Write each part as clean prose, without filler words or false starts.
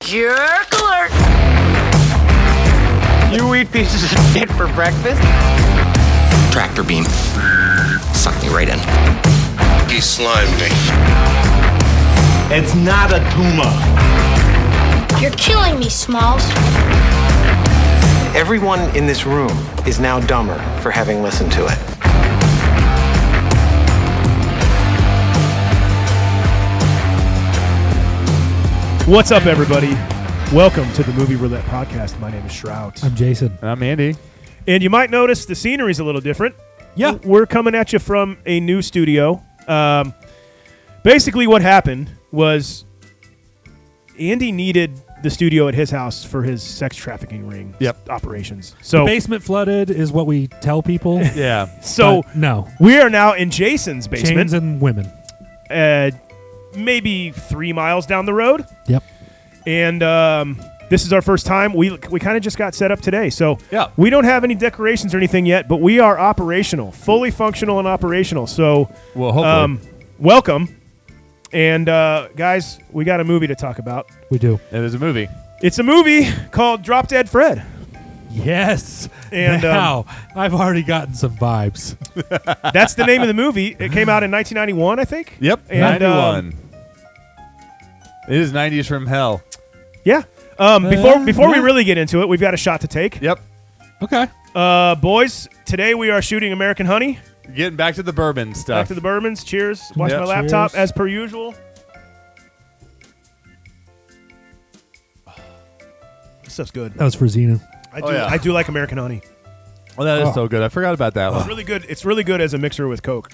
Jerk alert! You eat pieces of shit for breakfast? Tractor beam sucked me right in. He slimed me. It's not a tumor. You're killing me, Smalls. Everyone in this room is now dumber for having listened to it. What's up, everybody? Welcome to the Movie Roulette Podcast. My name is Shroud. I'm Jason. I'm Andy. And you might notice the scenery's a little different. Yeah. We're coming at you from a new studio. Basically what happened was Andy needed the studio at his house for his sex trafficking ring operations. So the basement flooded is what we tell people. Yeah. So no. We are now in Jason's basement. Chains and women. Maybe 3 miles down the road. Yep. And this is our first time. We kind of just got set up today. So we don't have any decorations or anything yet, but we are operational, fully functional and operational. So hopefully. Welcome. And guys, we got a movie to talk about. We do. It is a movie. It's a movie called Drop Dead Fred. Yes. And now, I've already gotten some vibes. That's the name of the movie. It came out in 1991, I think. Yep. And, 91. It is 90s from hell. Yeah. Before we really get into it, we've got a shot to take. Yep. Okay. Boys, today we are shooting American Honey. Getting back to the bourbon stuff. Back to the bourbons. Cheers. Watch Yep. my laptop Cheers. as per usual. This stuff's good. That was for Xena. I do like American Honey. Oh, that is so good. I forgot about that It's one. really good. It's really good as a mixer with Coke.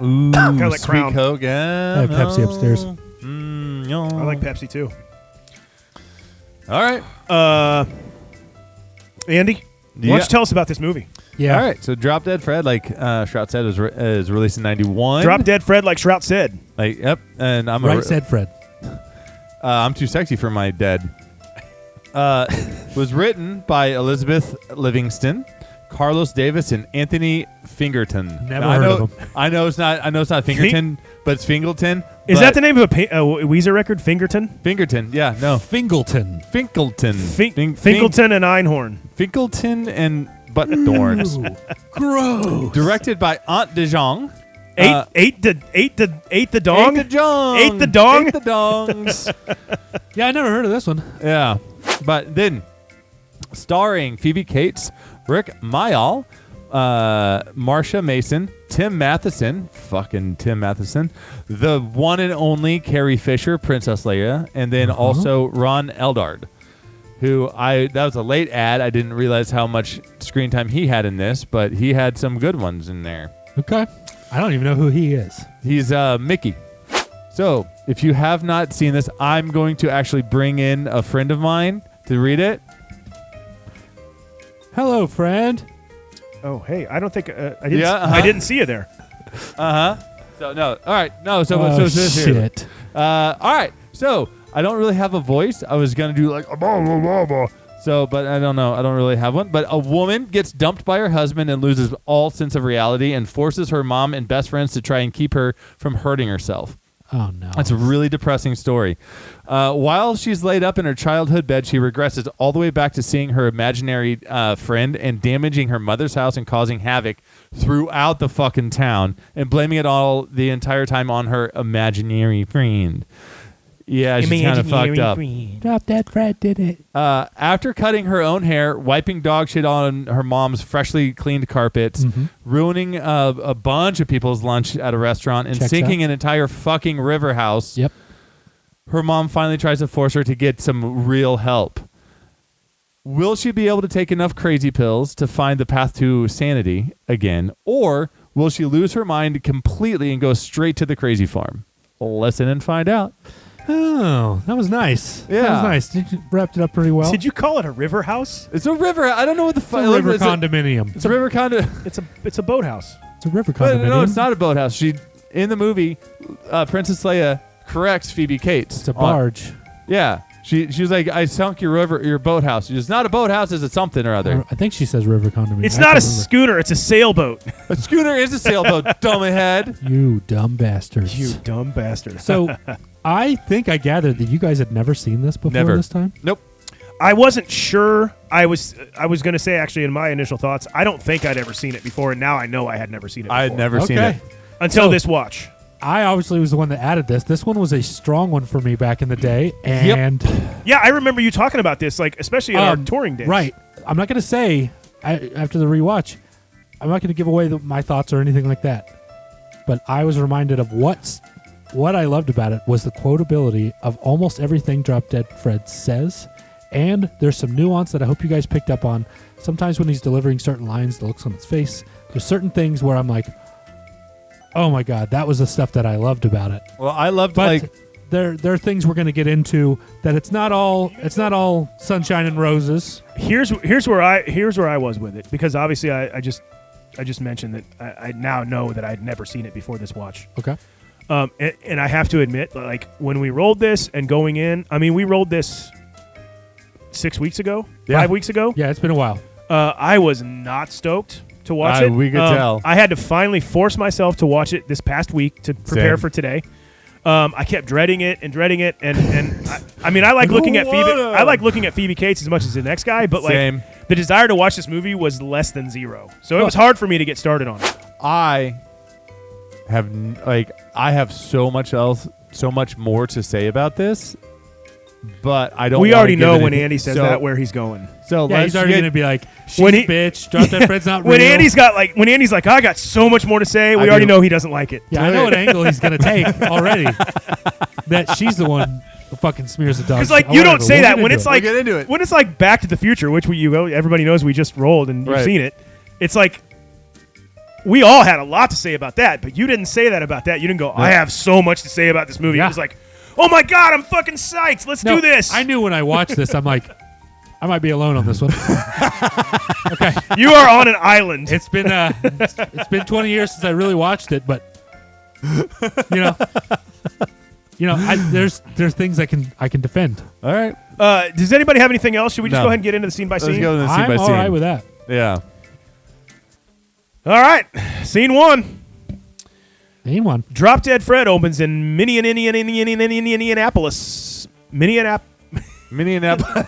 Ooh, Kinda like sweet Crown. Coke. Yeah. I have Pepsi upstairs. I like Pepsi too. All right. Andy, why don't you tell us about this movie? Yeah. All right. So Drop Dead Fred, like Shroud said, is released in 91. Drop Dead Fred, like Shroud said. Like, yep. And I'm Right said Fred. I'm too sexy for my dead. Was written by Elizabeth Livingston, Carlos Davis, and Anthony Fingerton. Never heard of him. I know it's not Fingerton, but it's Fingleton. Is that the name of a Weezer record? Fingerton? Fingerton? Yeah, no. Fingleton. Finkelton. Finkelton and Einhorn. Finkelton and Butthorns. Gross. Directed by Aunt DeJong. Ate the dong? Ate the Jong. Ate the dong? Ate the dongs. Yeah, I never heard of this one. Yeah. But then, starring phoebecates, Rick Mayall, Marsha Mason, Tim Matheson, the one and only Carrie Fisher, Princess Leia, and then also Ron Eldard, who that was a late ad. I didn't realize how much screen time he had in this, but he had some good ones in there. Okay. I don't even know who he is. He's Mickey. So, if you have not seen this, I'm going to actually bring in a friend of mine to read it. Hello, friend. Oh, hey, I don't think I didn't see you there. So no, all right, no. So shit. Here. All right. So I don't really have a voice. I was gonna do like a blah blah blah blah. So, but I don't know. I don't really have one. But a woman gets dumped by her husband and loses all sense of reality and forces her mom and best friends to try and keep her from hurting herself. Oh, no. That's a really depressing story. While she's laid up in her childhood bed, she regresses all the way back to seeing her imaginary friend and damaging her mother's house and causing havoc throughout the fucking town and blaming it all the entire time on her imaginary friend. Yeah, she's kind of fucked up. Drop Dead Fred did it. After cutting her own hair, wiping dog shit on her mom's freshly cleaned carpets, ruining a bunch of people's lunch at a restaurant, and sinking an entire fucking river house, her mom finally tries to force her to get some real help. Will she be able to take enough crazy pills to find the path to sanity again, or will she lose her mind completely and go straight to the crazy farm? Listen and find out. Oh, that was nice. Yeah. That was nice. You wrapped it up pretty well. Did you call it a river house? It's a river. I don't know what the fuck. It's a river condominium. It's a river condo. It's a boathouse. It's a river But condominium. no, it's not a boathouse. In the movie, Princess Leia corrects phoebecates. It's a barge. Yeah. She was like, I sunk your boathouse. It's not a boathouse. It's something or other. I think she says river condominium. It's not a schooner. It's a sailboat. A schooner is a sailboat, dumbhead. You dumb bastards. You dumb bastard. So I think I gathered that you guys had never seen this before Never. this time. Nope. I wasn't sure. I was going to say, actually, in my initial thoughts, I don't think I'd ever seen it before, and now I know I had never seen it before. I had never seen it. Until So- this watch. I obviously was the one that added this. This one was a strong one for me back in the day. And Yeah, I remember you talking about this, like especially in our touring days. Right. I'm not going to say, after the rewatch, I'm not going to give away my thoughts or anything like that. But I was reminded of what I loved about it was the quotability of almost everything Drop Dead Fred says. And there's some nuance that I hope you guys picked up on. Sometimes when he's delivering certain lines, the looks on his face, there's certain things where I'm like, oh my God, that was the stuff that I loved about it. Well, I loved But there are things we're going to get into that it's not all sunshine and roses. Here's where I was with it, because obviously I just mentioned that I now know that I'd never seen it before this watch. Okay. And I have to admit, like when we rolled this and going in, I mean, we rolled this 6 weeks ago, 5 weeks ago. Yeah, it's been a while. I was not stoked to watch it. We could tell. I had to finally force myself to watch it this past week to prepare for today. I kept dreading it, and I mean, I like looking at Phoebe. I like looking at Phoebecates as much as the next guy, but Same. like the desire to watch this movie was less than zero. So it was hard for me to get started on it. I have so much more to say about this, but I don't. We wanna already give know anything. when Andy says that where he's going. So Yeah, he's already going to be like, she's When a he- bitch. Drop Dead Fred's not when real. Andy's like, I got so much more to say. We I already do. know he doesn't like it. Yeah, I know what angle he's going to take already. That she's the one who fucking smears the dog. Because like Oh, you whatever, don't say we'll that get when into it's it. like We'll get into it. when it's like Back to the Future, which everybody knows we just rolled and you've Right. seen it. It's like we all had a lot to say about that, but you didn't say that about that. You didn't go, I have so much to say about this movie. Yeah. It was like, oh my God, I'm fucking psyched. Let's No, do this. I knew when I watched this, I'm like, I might be alone on this one. Okay, You are on an island. it's been 20 years since I really watched it, but there's things I can defend. All right. Does anybody have anything else? Should we just No. go ahead and get into the scene by Let's scene? go to the scene I'm by all scene. right with that. Yeah. All right. Scene 1. Name one. Drop Dead Fred opens in Minneapolis. Minneapolis.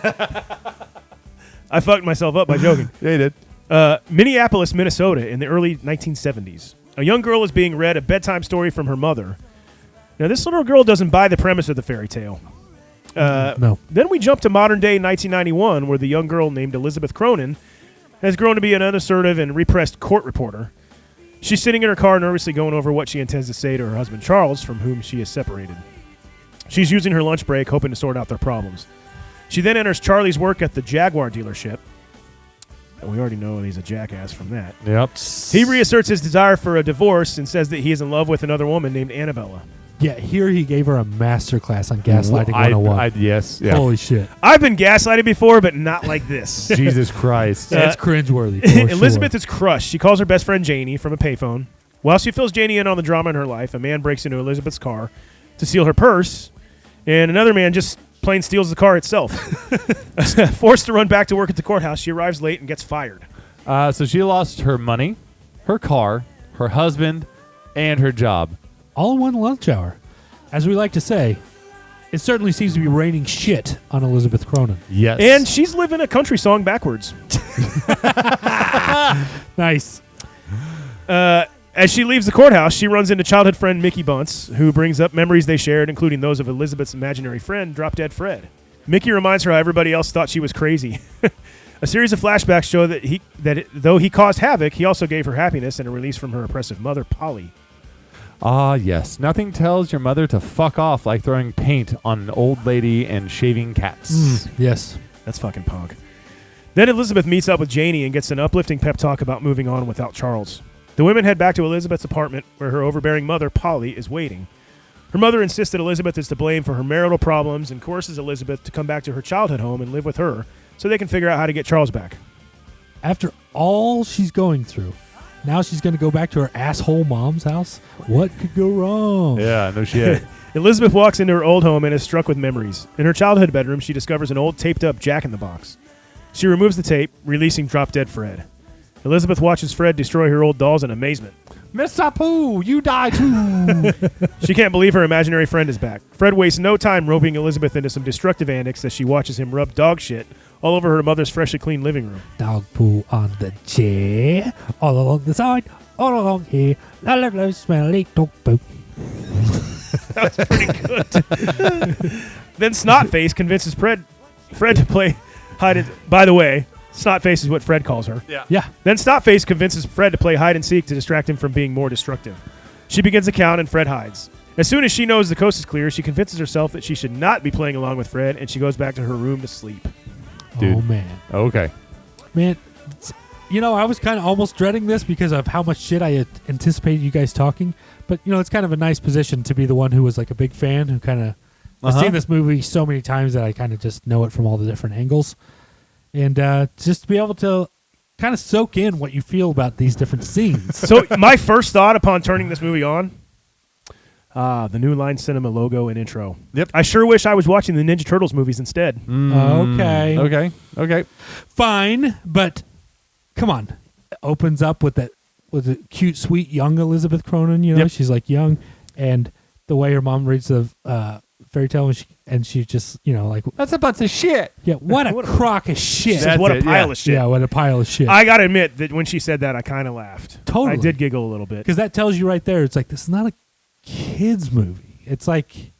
I fucked myself up by joking. Yeah, you did. Minneapolis, Minnesota, in the early 1970s. A young girl is being read a bedtime story from her mother. Now, this little girl doesn't buy the premise of the fairy tale. No. Then we jump to modern day 1991, where the young girl named Elizabeth Cronin has grown to be an unassertive and repressed court reporter. She's sitting in her car nervously going over what she intends to say to her husband Charles, from whom she is separated. She's using her lunch break, hoping to sort out their problems. She then enters Charlie's work at the Jaguar dealership. And we already know he's a jackass from that. Yep. He reasserts his desire for a divorce and says that he is in love with another woman named Annabella. Yeah, here he gave her a master class on gaslighting 101. Yes. Yeah. Holy shit. I've been gaslighted before, but not like this. Jesus Christ. That's cringeworthy. For Elizabeth sure. is crushed. She calls her best friend Janie from a payphone. While she fills Janie in on the drama in her life, a man breaks into Elizabeth's car to steal her purse, and another man just plain steals the car itself. Forced to run back to work at the courthouse, she arrives late and gets fired. So she lost her money, her car, her husband, and her job. all in one lunch hour. As we like to say, it certainly seems to be raining shit on Elizabeth Cronin. Yes. And she's living a country song backwards. Nice. As she leaves the courthouse, she runs into childhood friend Mickey Bunce, who brings up memories they shared, including those of Elizabeth's imaginary friend, Drop Dead Fred. Mickey reminds her how everybody else thought she was crazy. A series of flashbacks show that though he caused havoc, he also gave her happiness and a release from her oppressive mother, Polly. Ah, yes. Nothing tells your mother to fuck off like throwing paint on an old lady and shaving cats. Yes. That's fucking punk. Then Elizabeth meets up with Janie and gets an uplifting pep talk about moving on without Charles. The women head back to Elizabeth's apartment, where her overbearing mother, Polly, is waiting. Her mother insists that Elizabeth is to blame for her marital problems and coerces Elizabeth to come back to her childhood home and live with her so they can figure out how to get Charles back. After all she's going through, now she's going to go back to her asshole mom's house? What could go wrong? Yeah, no shit. Elizabeth walks into her old home and is struck with memories. In her childhood bedroom, she discovers an old taped-up Jack-in-the-Box. She removes the tape, releasing Drop Dead Fred. Elizabeth watches Fred destroy her old dolls in amazement. Mr. Pooh, you die too. She can't believe her imaginary friend is back. Fred wastes no time roping Elizabeth into some destructive antics as she watches him rub dog shit all over her mother's freshly cleaned living room. Dog poo on the chair, all along the side, all along here. La la la, smelly dog poo. That was pretty good. Then Snotface convinces Fred to play hide and... By the way, Snotface is what Fred calls her. Yeah. Then Snotface convinces Fred to play hide and seek to distract him from being more destructive. She begins to count and Fred hides. As soon as she knows the coast is clear, she convinces herself that she should not be playing along with Fred, and she goes back to her room to sleep. Dude. Oh, man. Okay. Man, I was kind of almost dreading this because of how much shit I had anticipated you guys talking. But, it's kind of a nice position to be the one who was like a big fan who kind of... I've seen this movie so many times that I kind of just know it from all the different angles. And just to be able to kind of soak in what you feel about these different scenes. So my first thought upon turning this movie on, the New Line Cinema logo and intro. Yep. I sure wish I was watching the Ninja Turtles movies instead. Okay. Okay. Fine, but come on. It opens up with a cute, sweet, young Elizabeth Cronin. Yep. She's like young. And the way her mom reads the fairy tale and she just, like... That's a bunch of shit. Yeah, what a crock of shit. Says, what a pile of shit. Yeah, what a pile of shit. I got to admit that when she said that, I kind of laughed. Totally. I did giggle a little bit. Because that tells you right there, it's like, this is not a kid's movie. It's like,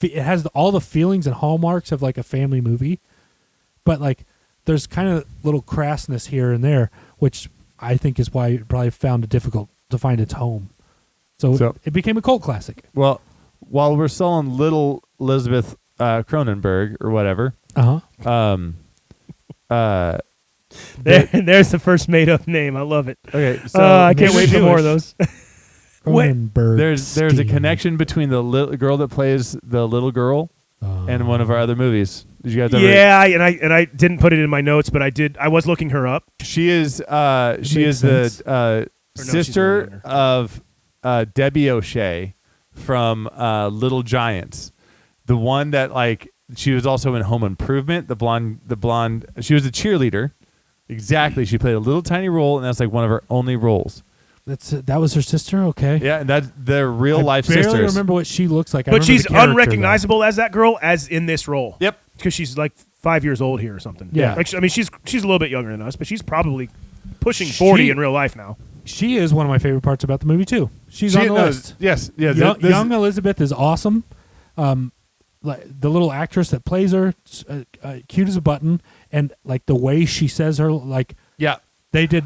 it has all the feelings and hallmarks of like a family movie, but like, there's kind of little crassness here and there, which I think is why it probably found it difficult to find its home. So it became a cult classic. Well, while we're still on little Elizabeth Cronenberg or whatever, There's the first made-up name. I love it. okay, so I can't wait for more of those. Cronenberg. There's a connection between the little girl that plays the little girl and one of our other movies. Did you guys ever? Yeah, and I didn't put it in my notes, but I did. I was looking her up. She is sense. the she's sister older. of Debbie O'Shea from Little Giants, the one that like she was also in Home Improvement. The blonde. She was a cheerleader. Exactly. She played a little tiny role, and that's like one of her only roles. That was her sister. Okay. Yeah, and that's their real life I barely sisters. remember what she looks like. I But remember she's the character, unrecognizable as that girl as in this role. Yep. Because she's like 5 years old here or something. Yeah. Like, I mean, she's a little bit younger than us, but she's probably pushing 40 in real life now. She is one of my favorite parts about the movie too. She's on the list. Yes. Yeah. Young Elizabeth is awesome. Like the little actress that plays her, cute as a button, and like the way she says her, like Yeah. they did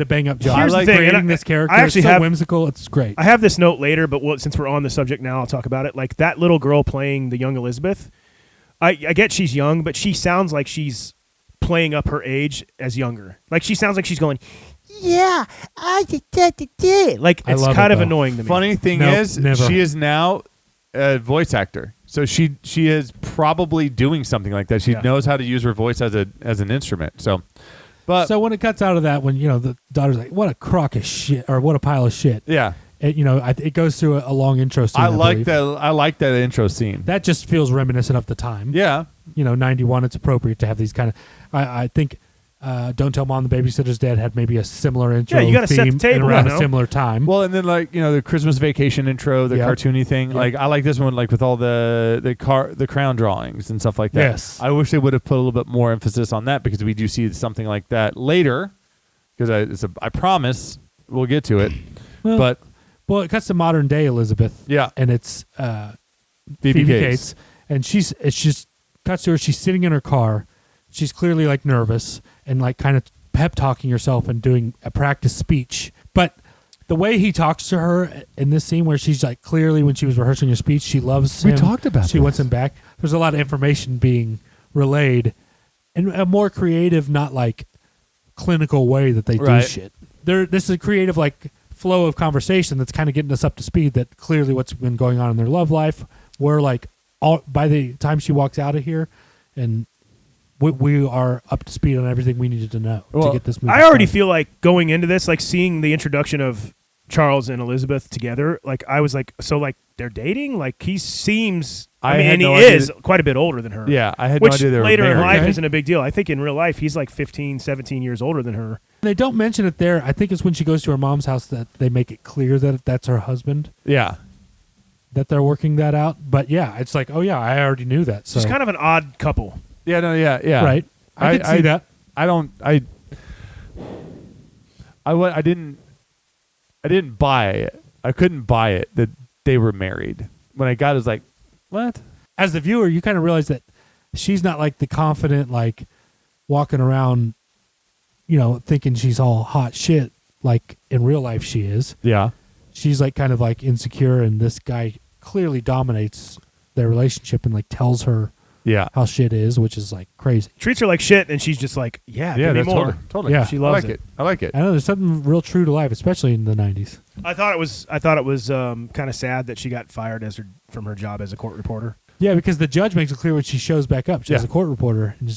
a bang up job. Here's I like the thing, and creating this character. I actually it's so have- whimsical. It's great. I have this note later, but since we're on the subject now, I'll talk about it. Like that little girl playing the young Elizabeth, I get she's young, but she sounds like she's playing up her age as younger. Like she sounds like she's going, yeah, like I it's love kind it, of though. annoying to me. Funny thing Nope, is, never. she is now a voice actor. So she is probably doing something like that. She Yeah. knows how to use her voice as an instrument. So, but So when it cuts out of that, when the daughter's like, "What a crock of shit," or "What a pile of shit," yeah, it goes through a long intro scene. I like believe. that. I like that intro scene. That just feels reminiscent of the time. Yeah, 91. It's appropriate to have these kind of. I think. Don't Tell Mom the Babysitter's Dead had maybe a similar intro. Yeah, you gotta set the theme table, around you know? a similar time. well, and then like the Christmas Vacation intro, the Yep. cartoony thing. Yep. Like I like this one, like with all the crown drawings and stuff like that. Yes. I wish they would have put a little bit more emphasis on that because we do see something like that later. Because I promise we'll get to it, Well, but it cuts to modern day Elizabeth. yeah, And it's Phoebe Phoebe Cates. Cates, and it just cuts to her. She's sitting in her car. She's clearly like nervous and like kind of pep talking herself and doing a practice speech. But the way he talks to her in this scene, where she's like clearly when she was rehearsing her speech, she loves him. We talked about She this. wants him back. There's a lot of information being relayed in a more creative, not like clinical way that they do Right. shit. This is a creative like flow of conversation that's kind of getting us up to speed. That clearly what's been going on in their love life. We're like by the time she walks out of here, and we are up to speed on everything we needed to know to Well, get this movie. I already started. feel like going into this, like seeing the introduction of Charles and Elizabeth together, like I was like, so like they're dating? Like he seems, I and had he no idea is quite a bit older than her. Yeah, I had Which no idea they were later in married. life Okay. isn't a big deal. I think in real life he's like 15, 17 years older than her. They don't mention it there. I think it's when she goes to her mom's house that they make it clear that that's her husband, Yeah. that they're working that out. But yeah, it's like, oh yeah, I already knew that. So She's kind of an odd couple. Yeah, no, yeah. right. I could see that. I didn't buy it. I couldn't buy it that they were married. When I got it, I was like, what? As the viewer, you kind of realize that she's not like the confident, like walking around, thinking she's all hot shit like in real life she is. Yeah. She's like kind of like insecure, and this guy clearly dominates their relationship and like tells her how shit is, which is like crazy. Treats her like shit, and she's just like, give me that's more. Totally. Yeah. She loves it. I like it. I know there's something real true to life, especially in the 90s. I thought it was kind of sad that she got fired from her job as a court reporter. Yeah, because the judge makes it clear when she shows back up. She's a court reporter, and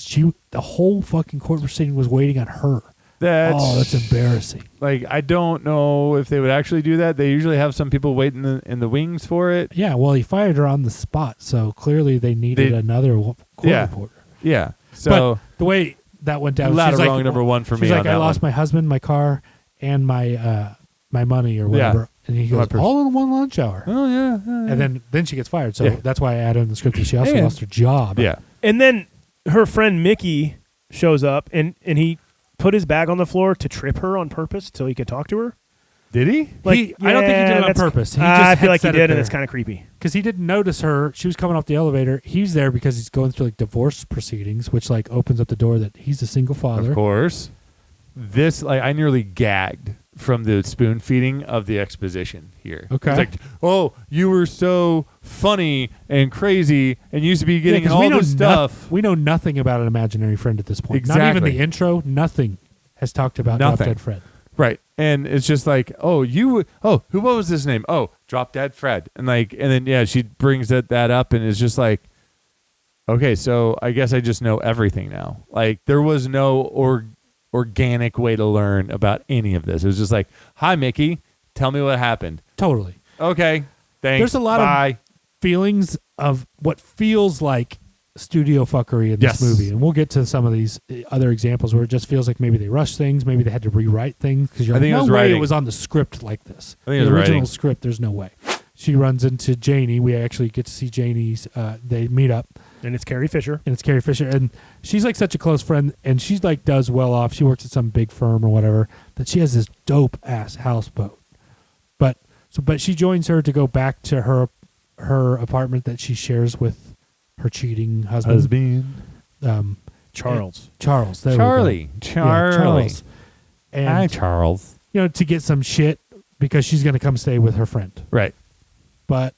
the whole fucking court proceeding was waiting on her. That's embarrassing. Like, I don't know if they would actually do that. They usually have some people waiting in the wings for it. Yeah, well, he fired her on the spot, so clearly they needed another court reporter. Yeah. So but the way that went down, ladder she's like, rung number one for me. She's like, on I that lost one. my husband, my car, and my money or whatever. And he goes, all in one lunch hour. Oh, yeah. And then she gets fired. So that's why I added in the script that she also lost her job. Yeah. And then her friend Mickey shows up, and he put his bag on the floor to trip her on purpose till he could talk to her. Did he? I don't think he did it on purpose. He just I feel like he set it did, and there. it's kind of creepy. Because he didn't notice her. She was coming off the elevator. He's there because he's going through like divorce proceedings, which like opens up the door that he's a single father. Of course. I nearly gagged from the spoon feeding of the exposition here. Okay. It's like, oh, you were so funny and crazy and used to be getting all this stuff. We know nothing about an imaginary friend at this point. Exactly. Not even the intro. Nothing has talked about Drop Dead Fred. Right. And it's just like, what was his name? Oh, Drop Dead Fred. And then she brings that up and it's just like, okay, so I guess I just know everything now. Like, there was no organic way to learn about any of this. It was just like, hi, Mickey, tell me what happened. Totally. Okay, thanks. There's a lot of feelings of what feels like studio fuckery in this movie. And we'll get to some of these other examples where it just feels like maybe they rushed things, maybe they had to rewrite things. Because you're like, no way it was on the script like this. I think it was the original writing. script, there's no way. She runs into Janie. We actually get to see Janie's, they meet up. And it's Carrie Fisher. And she's like such a close friend, and she's like does well off. She works at some big firm or whatever, that she has this dope ass houseboat. But she joins her to go back to her apartment that she shares with her cheating husband. Charles. Charles. There Charlie. we go. Yeah, Charles. And, hi, Charles. to get some shit because she's going to come stay with her friend. Right. But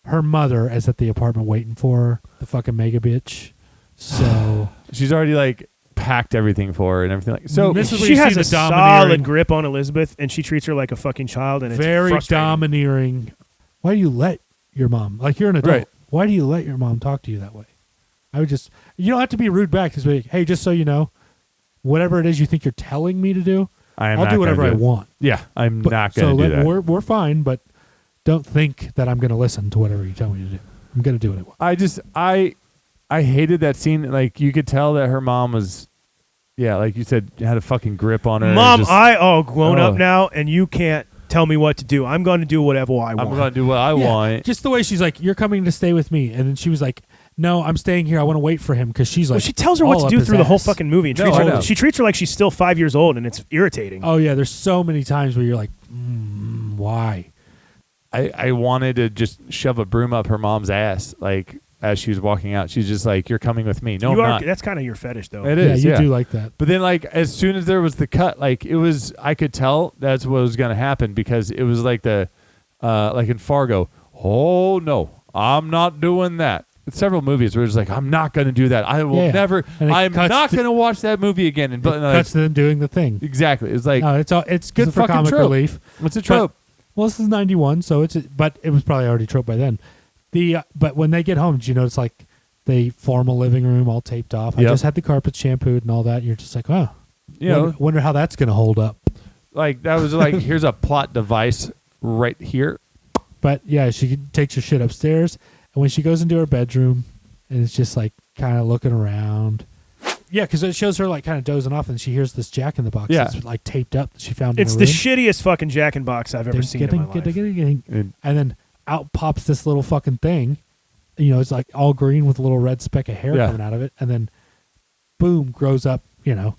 her mother is at the apartment waiting for her, the fucking mega bitch. So she's already like packed everything for her and everything. Like so. This is where She you has see a the domineering, solid grip on Elizabeth, and she treats her like a fucking child, and it's very frustrating. domineering. Why do you let your mom, like you're an adult, Right. why do you let your mom talk to you that way? I would just, you don't have to be rude back. Just be like, hey, just so you know, whatever it is you think you're telling me to do, I'll do whatever I want. Yeah, I'm But, not going to do that. We're fine, but don't think that I'm going to listen to whatever you tell me to do. I'm going to do what I want. I hated that scene. Like, you could tell that her mom was, like you said, had a fucking grip on her. Mom, just, grown up now, and you can't tell me what to do. I'm going to do whatever I want. I'm going to do what I want. Just the way she's like, you're coming to stay with me. And then she was like, no, I'm staying here. I want to wait for him because she's like, Well, she tells her what all to up do his through the whole ass. fucking movie. And No, I know. she treats her like she's still 5 years old, and it's irritating. Oh, yeah. There's so many times where you're like, why? I wanted to just shove a broom up her mom's ass, like, as she was walking out. She's just like, you're coming with me. No, I'm not. That's kind of your fetish, though. It is, you do like that. But then, like, as soon as there was the cut, like, it was, I could tell that's what was going to happen because it was like like in Fargo, oh, no, I'm not doing that. Several movies where it's like, I'm not going to do that. I will never, I'm not going to watch that movie again. And cuts to them doing the thing. Exactly. It's like, No, it's good a for fucking comic trope. relief. It's a trope. Well, this is 91, so but it was probably already trope by then. But when they get home, did you notice like they form a living room all taped off? I Yep. just had the carpet shampooed and all that. And you're just like, oh, You know, wonder how that's going to hold up. like, that was like, here's a plot device right here. But yeah, she takes her shit upstairs, and when she goes into her bedroom, and it's just like kind of looking around, Yeah, because it shows her like kind of dozing off, and she hears this Jack in the Box. Yeah. That's like taped up that she found. It's in the her room. shittiest fucking Jack in Box I've ever seen in my life. And then out pops this little fucking thing. You know, it's like all green with a little red speck of hair coming out of it, and then boom, grows up. You know,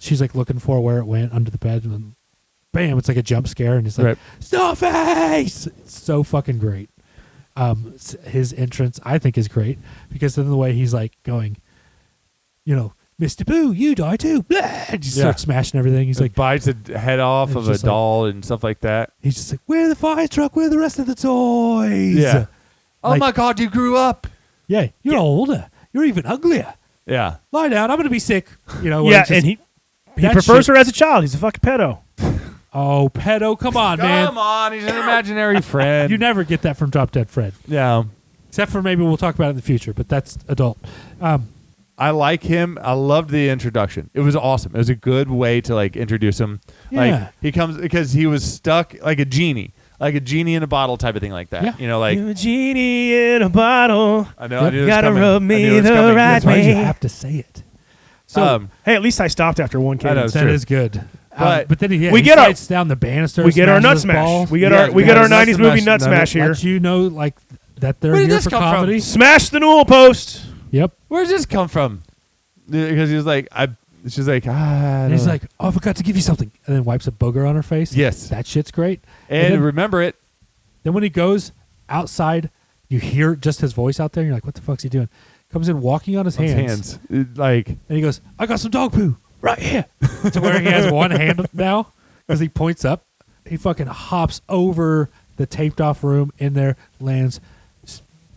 she's like looking for where it went under the bed, and then bam, it's like a jump scare, and it's like Snowface. It's so fucking great. His entrance, I think, is great because then the way he's like going, you know, Mr. Boo, you die too. Blah! And he starts smashing everything. He's like bites the head off of a doll and stuff like that. He's just like, where the fire truck? Where are the rest of the toys? Yeah. Oh Like- my God, you grew up. Yeah, you're older. You're even uglier. Yeah. Lie down. I'm going to be sick. You know. Yeah, it's just- and he that prefers shit- her as a child. He's a fucking pedo. Oh, pedo! Come on, man. Come on, he's an imaginary friend. You never get that from Drop Dead Fred, Yeah. except for maybe we'll talk about it in the future. But that's adult. I like him. I loved the introduction. It was awesome. It was a good way to like introduce him. Yeah. Like he comes because he was stuck like a genie in a bottle type of thing like that. Yeah. You know, like You're a genie in a bottle. I know. I knew it was Gotta coming. rub I me knew it was the coming. right That's why you way. have to say it. So Hey, at least I stopped after one I know. cadence. that true. is good. But then he we he get our- slides down the banister. We get our nut smashes his smash. balls. We get Yeah, our we yeah, get our nut 90s movie smash. nut No, smash here. Let you know like that they're Where did here this for come from? comedy. Smash the newel post. Yep. Where's this come from? Because he was like, she's like, And he's like, oh, I forgot to give you something, and then wipes a booger on her face. Yes. That shit's great. and then, remember it. then when he goes outside, you hear just his voice out there. And you're like, what the fuck's he doing? Comes in walking on his hands. Like, And he goes, I got some dog poo right here. To where he has one hand now because he points up. He fucking hops over the taped off room in there, lands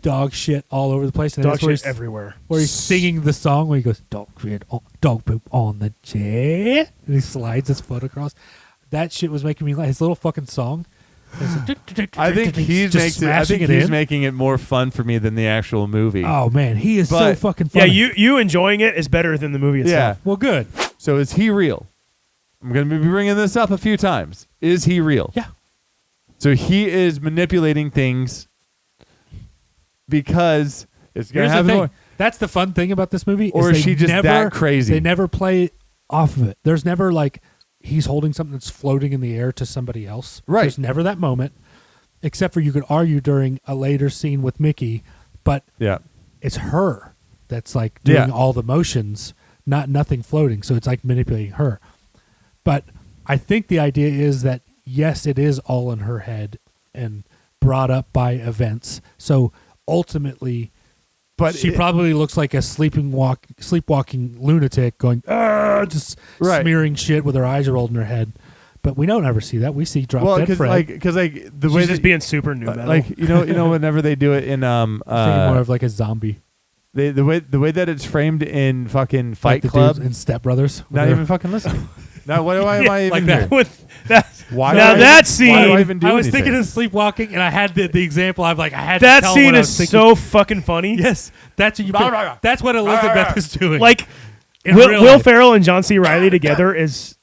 dog shit all over the place. And Dog that's where shit he's, everywhere. where he's singing the song where he goes, dog poop on the chair. And he slides his foot across. That shit was making me laugh. His little fucking song. I think he's making it more fun for me than the actual movie. Oh, man. He is so But- fucking Yeah, funny. you enjoying it is better than the movie Yeah. itself. Well, good. So is he real? I'm going to be bringing this up a few times. Is he real? Yeah. So he is manipulating things because it's going Here's to the have thing. That's the fun thing about this movie. Or is is they she just never, that crazy? They never play off of it. There's never like he's holding something that's floating in the air to somebody else. Right. There's never that moment, except for you could argue during a later scene with Mickey, but Yeah. it's her that's like doing Yeah. all the motions, nothing floating. So it's like manipulating her. But I think the idea is that yes, it is all in her head and brought up by events. So ultimately, But she probably looks like a sleepwalking lunatic going, just Right. smearing shit with her eyes rolled in her head. But we don't ever see that. We see Drop Dead because Fred. the She's way just that being super new metal. like you know whenever they do it in I'm thinking more of like a zombie. the way that it's framed in fucking Like Fight the Club. dudes in Step Brothers. Not even fucking listening. Now why am I even like here? that. With that, Why now do I- that Why do scene, I even do I was anything? thinking of sleepwalking, and I had the example. I'm like, I had that to tell scene what I is was thinking. so fucking funny. Yes, that's what you. That's what Elizabeth is doing. Like in Will real life. Ferrell and John C. Reilly together is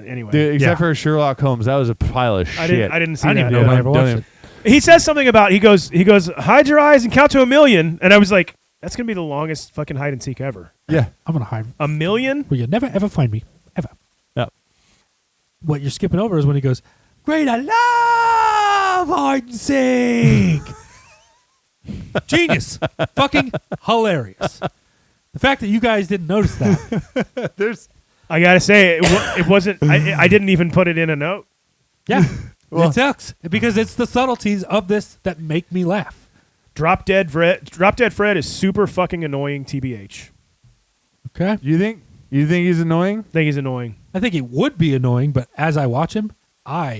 anyway. Dude, except Yeah. for Sherlock Holmes, that was a pile of shit. I didn't see I didn't that. even know if I Yeah, ever don't watched even- it. He says something about he goes hide your eyes and count to 1,000,000, and I was like, that's gonna be the longest fucking hide and seek ever. Yeah. I'm gonna hide. 1,000,000? Well, you'll never ever find me ever. Yeah. What you're skipping over is when he goes, "Great, I love hide and seek." Genius, fucking hilarious. The fact that you guys didn't notice that. There's I gotta say, it wasn't. I didn't even put it in a note. Yeah, Well- it sucks because it's the subtleties of this that make me laugh. Drop Dead Fred is super fucking annoying. TBH. Okay, you think he's annoying? I think he's annoying. I think it would be annoying, but as I watch him,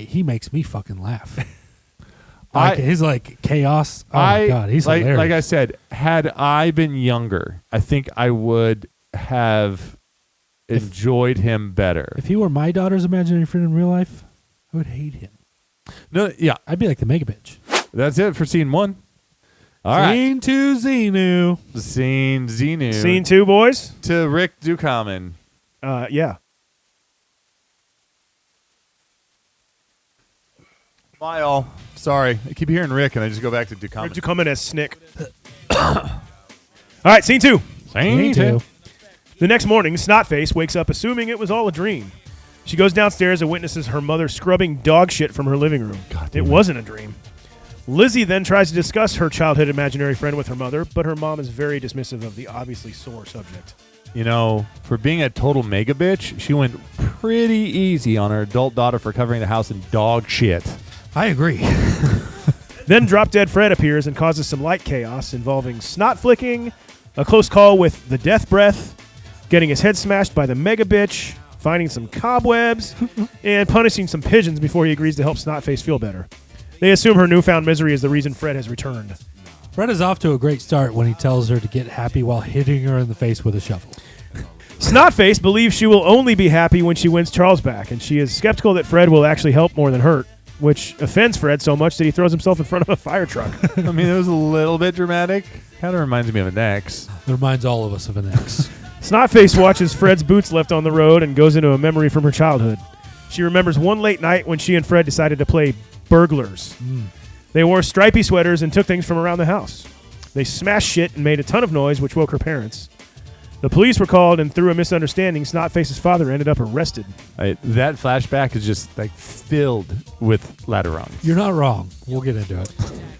he makes me fucking laugh. He's like chaos. Oh my god, he's like hilarious. I said, had I been younger, I think I would have enjoyed him better. If he were my daughter's imaginary friend in real life, I would hate him. No, yeah, I'd be like the mega bitch. that's it for scene 1. All right, Scene 2, Xenu. scene Xenu. Scene 2, boys. to Rick Ducommun. Yeah. Bye, all. Sorry, I keep hearing Rick, and I just go back to Ducommun. To come in as Snick. All right, scene 2. Scene 2. The next morning, Snotface wakes up assuming it was all a dream. She goes downstairs and witnesses her mother scrubbing dog shit from her living room. It wasn't a dream. Lizzie then tries to discuss her childhood imaginary friend with her mother, but her mom is very dismissive of the obviously sore subject. You know, for being a total mega bitch, she went pretty easy on her adult daughter for covering the house in dog shit. I agree. Then Drop Dead Fred appears and causes some light chaos involving snot flicking, a close call with the death breath, getting his head smashed by the mega bitch, finding some cobwebs, and punishing some pigeons before he agrees to help Snotface feel better. They assume her newfound misery is the reason Fred has returned. Fred is off to a great start when he tells her to get happy while hitting her in the face with a shovel. Snotface believes she will only be happy when she wins Charles back, and she is skeptical that Fred will actually help more than hurt, which offends Fred so much that he throws himself in front of a fire truck. I mean, it was a little bit dramatic. Kind of reminds me of an ex. It reminds all of us of an ex. Snotface watches Fred's boots left on the road and goes into a memory from her childhood. She remembers one late night when she and Fred decided to play burglars. They wore stripy sweaters and took things from around the house. They smashed shit and made a ton of noise, which woke her parents. The police were called, and through a misunderstanding, Snotface's father ended up arrested. That flashback is just like filled with ladder rungs. You're not wrong. We'll get into it.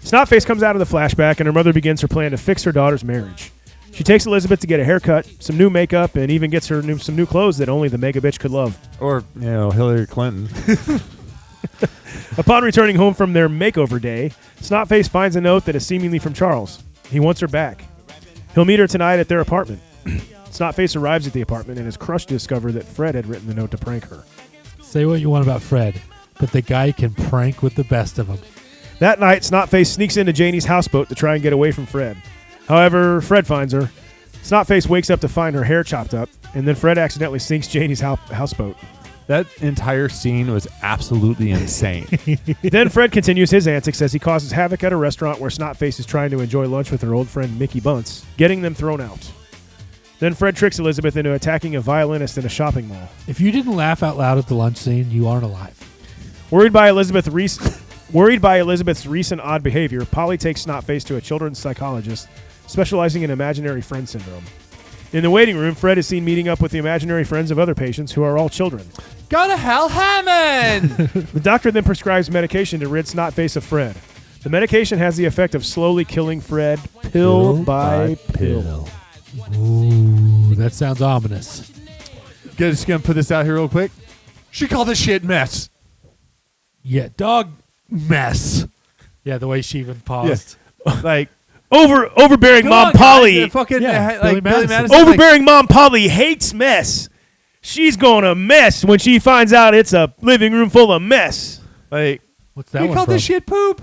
Snotface comes out of the flashback, and her mother begins her plan to fix her daughter's marriage. She takes Elizabeth to get a haircut, some new makeup, and even gets her some new clothes that only the mega bitch could love. Or, Hillary Clinton. Upon returning home from their makeover day, Snotface finds a note that is seemingly from Charles. He wants her back. He'll meet her tonight at their apartment. Snotface arrives at the apartment and is crushed to discover that Fred had written the note to prank her. Say what you want about Fred, but the guy can prank with the best of them. That night, Snotface sneaks into Janie's houseboat to try and get away from Fred. However, Fred finds her. Snotface wakes up to find her hair chopped up, and then Fred accidentally sinks Janie's houseboat. That entire scene was absolutely insane. Then Fred continues his antics as he causes havoc at a restaurant where Snotface is trying to enjoy lunch with her old friend Mickey Bunce, getting them thrown out. Then Fred tricks Elizabeth into attacking a violinist in a shopping mall. If you didn't laugh out loud at the lunch scene, you aren't alive. Worried by Elizabeth's recent odd behavior, Polly takes Snotface to a children's psychologist specializing in imaginary friend syndrome. In the waiting room, Fred is seen meeting up with the imaginary friends of other patients who are all children. Go to hell, Hammond! The doctor then prescribes medication to rid Snotface of Fred. The medication has the effect of slowly killing Fred pill by pill. Ooh, that sounds ominous. Just gonna put this out here real quick. She called this shit mess. Yeah, dog mess. Yeah, the way she even paused. Yeah. Like, overbearing come Mom on, Polly. guys, fucking, Yeah, like, Billy Billy Madison. Overbearing Mom Polly hates mess. She's gonna mess when she finds out it's a living room full of mess. Like, What's that you one called from? this shit poop.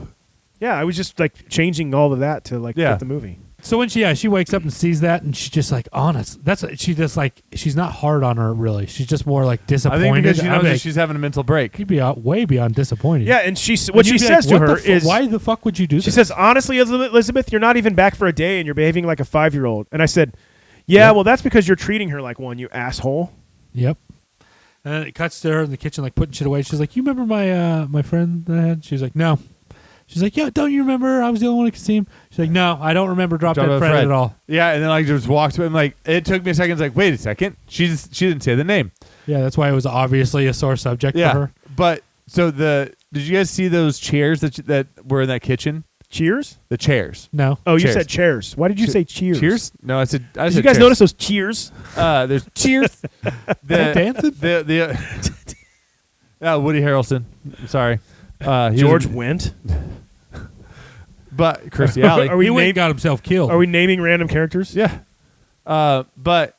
Yeah, I was just like changing all of that to fit the movie. So when she wakes up and sees that, and she's just like honest. She just like she's not hard on her really. She's just more like I disappointed. think because she knows that like, she's having a mental break. you'd be way beyond disappointed. Yeah, and what And she you'd be says like, to "What her the is, why the fuck would you do she this?" says, honestly, Elizabeth, you're not even back for a day and you're behaving like a 5-year-old. And I said, yeah, well, that's because you're treating her like one, you asshole. Yep. And then it cuts to her in the kitchen, like putting shit away. She's like, "You remember my friend that I had?" She's like, "No." She's like, "Yeah, don't you remember? I was the only one who could see him." She's like, "No, I don't remember Drop Dead Fred at all." Yeah, and then like just walks away. I'm like, it took me a second. It's like, wait a second. She didn't say the name. Yeah, that's why it was obviously a sore subject Yeah, for her. but so did you guys see those chairs that were in that kitchen? Cheers? The chairs. No. Oh, you Chairs. said chairs. Why did you say cheers? Cheers? No, I said. Did you guys chairs. notice those cheers? There's cheers. dancing? Woody Harrelson. I'm sorry. George Wendt? But Kirstie Alley. Are we He went and name- got himself killed. Are we naming random characters? Yeah. But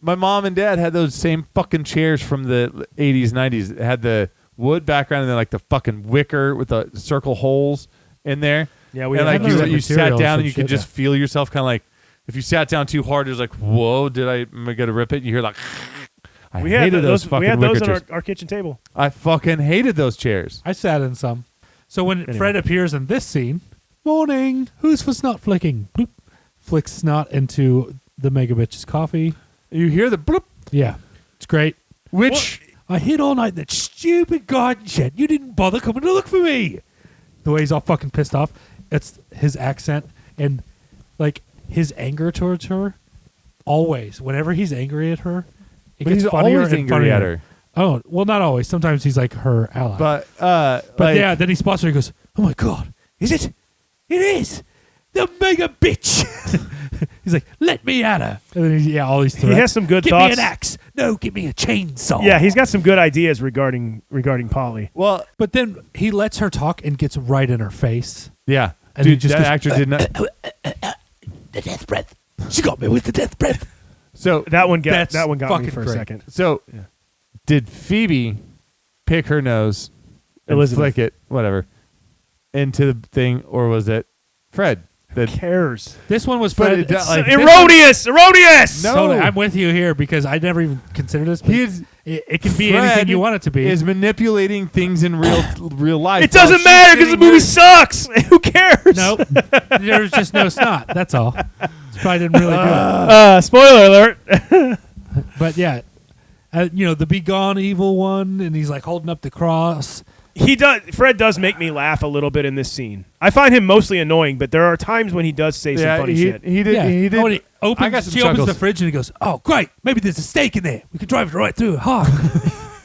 my mom and dad had those same fucking chairs from the 80s, 90s. It had the wood background and then like the fucking wicker with the circle holes in there. Yeah, we and had like those. you sat materials down and and you could shit, just feel yourself kind of like, if you sat down too hard, it was like, whoa, am I gonna rip it? And you hear like, I We had hated those fucking we had wicker those on chairs. our kitchen table. I fucking hated those chairs. I sat in some. So when Anyway. Fred appears in this scene, morning, who's for snot flicking? Bloop. Flicks snot into the mega bitch's coffee. You hear the bloop, Yeah, it's great. which I hid all night in that stupid garden shed. You didn't bother coming to look for me. The way he's all fucking pissed off. It's his accent and like his anger towards her always, whenever he's angry at her, it But gets he's funnier always and angry funnier. at her. Oh, well, not always. Sometimes he's like her ally. But But yeah, then he spots her. He goes, "Oh my god, is it? It is the mega bitch." He's like, "Let me at her." And then all these threats. He has some good give thoughts. Give me an axe. No, give me a chainsaw. Yeah, he's got some good ideas regarding Polly. well, But then he lets her talk and gets right in her face. yeah, And he dude, just that goes, actor did not. The death breath. She got me with the death breath. So That one got That's me fucking for a great. second. So, did Phoebe pick her nose and Elizabeth. flick it, whatever, into the thing, or was it Fred? Who cares? This one was But Fred. it, like, Erroneous! No. Totally, I'm with you here because I never even considered this. But He's- it can be Fred anything you want it to be. is manipulating things in real life. It doesn't while matter she's because the sitting movie there- sucks. Who cares? Nope. There's just no snot. That's all. It's probably didn't really do it. Spoiler alert. But yeah, the Be Gone evil one, and he's like holding up the cross. Fred does make me laugh a little bit in this scene. I find him mostly annoying, but there are times when he does say some funny shit. He did. Yeah. He did. Oh, and he opens, I got some she opens the chuckles. fridge and he goes, "Oh, great! Maybe there's a steak in there. We could drive it right through it hard."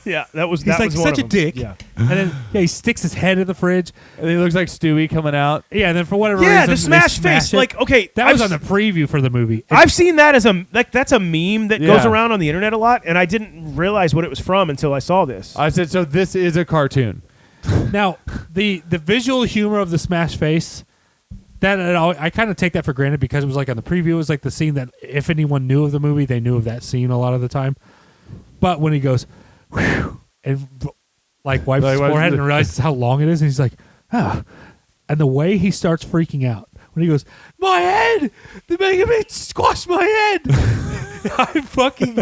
Yeah, that was He's that like was one such a of them. dick. Yeah. And then he sticks his head in the fridge. And he looks like Stewie coming out. Yeah, and then for whatever Yeah, reason, the smash they smash face. it. Like, okay, that was on the preview for the movie. I've seen that as that's a meme that goes Yeah. around on the internet a lot, and I didn't realize what it was from until I saw this. I said, so this is a cartoon. Now, the visual humor of the smash face, I kind of take that for granted because it was like on the preview, it was like the scene that if anyone knew of the movie, they knew of that scene a lot of the time. But when he goes, whew, and like wipes his forehead and realizes how long it is, and he's like, and the way he starts freaking out when he goes, "My head! The mega bitch squashed my head!" I fucking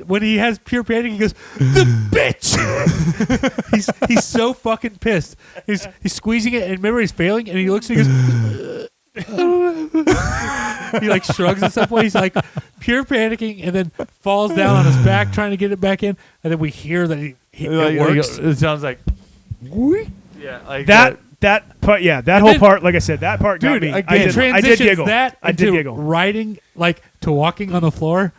when he has pure panic, he goes, "The bitch!" he's so fucking pissed. He's squeezing it, and remember he's failing, and he looks and he goes. He like shrugs at some point. He's like pure panicking, and then falls down on his back trying to get it back in. And then we hear that it works. It sounds like. Yeah, like That part, yeah, that whole part, like I said, that part got Dude, me. again, I did transitions giggle. that I did into giggle. riding like to walking on the floor,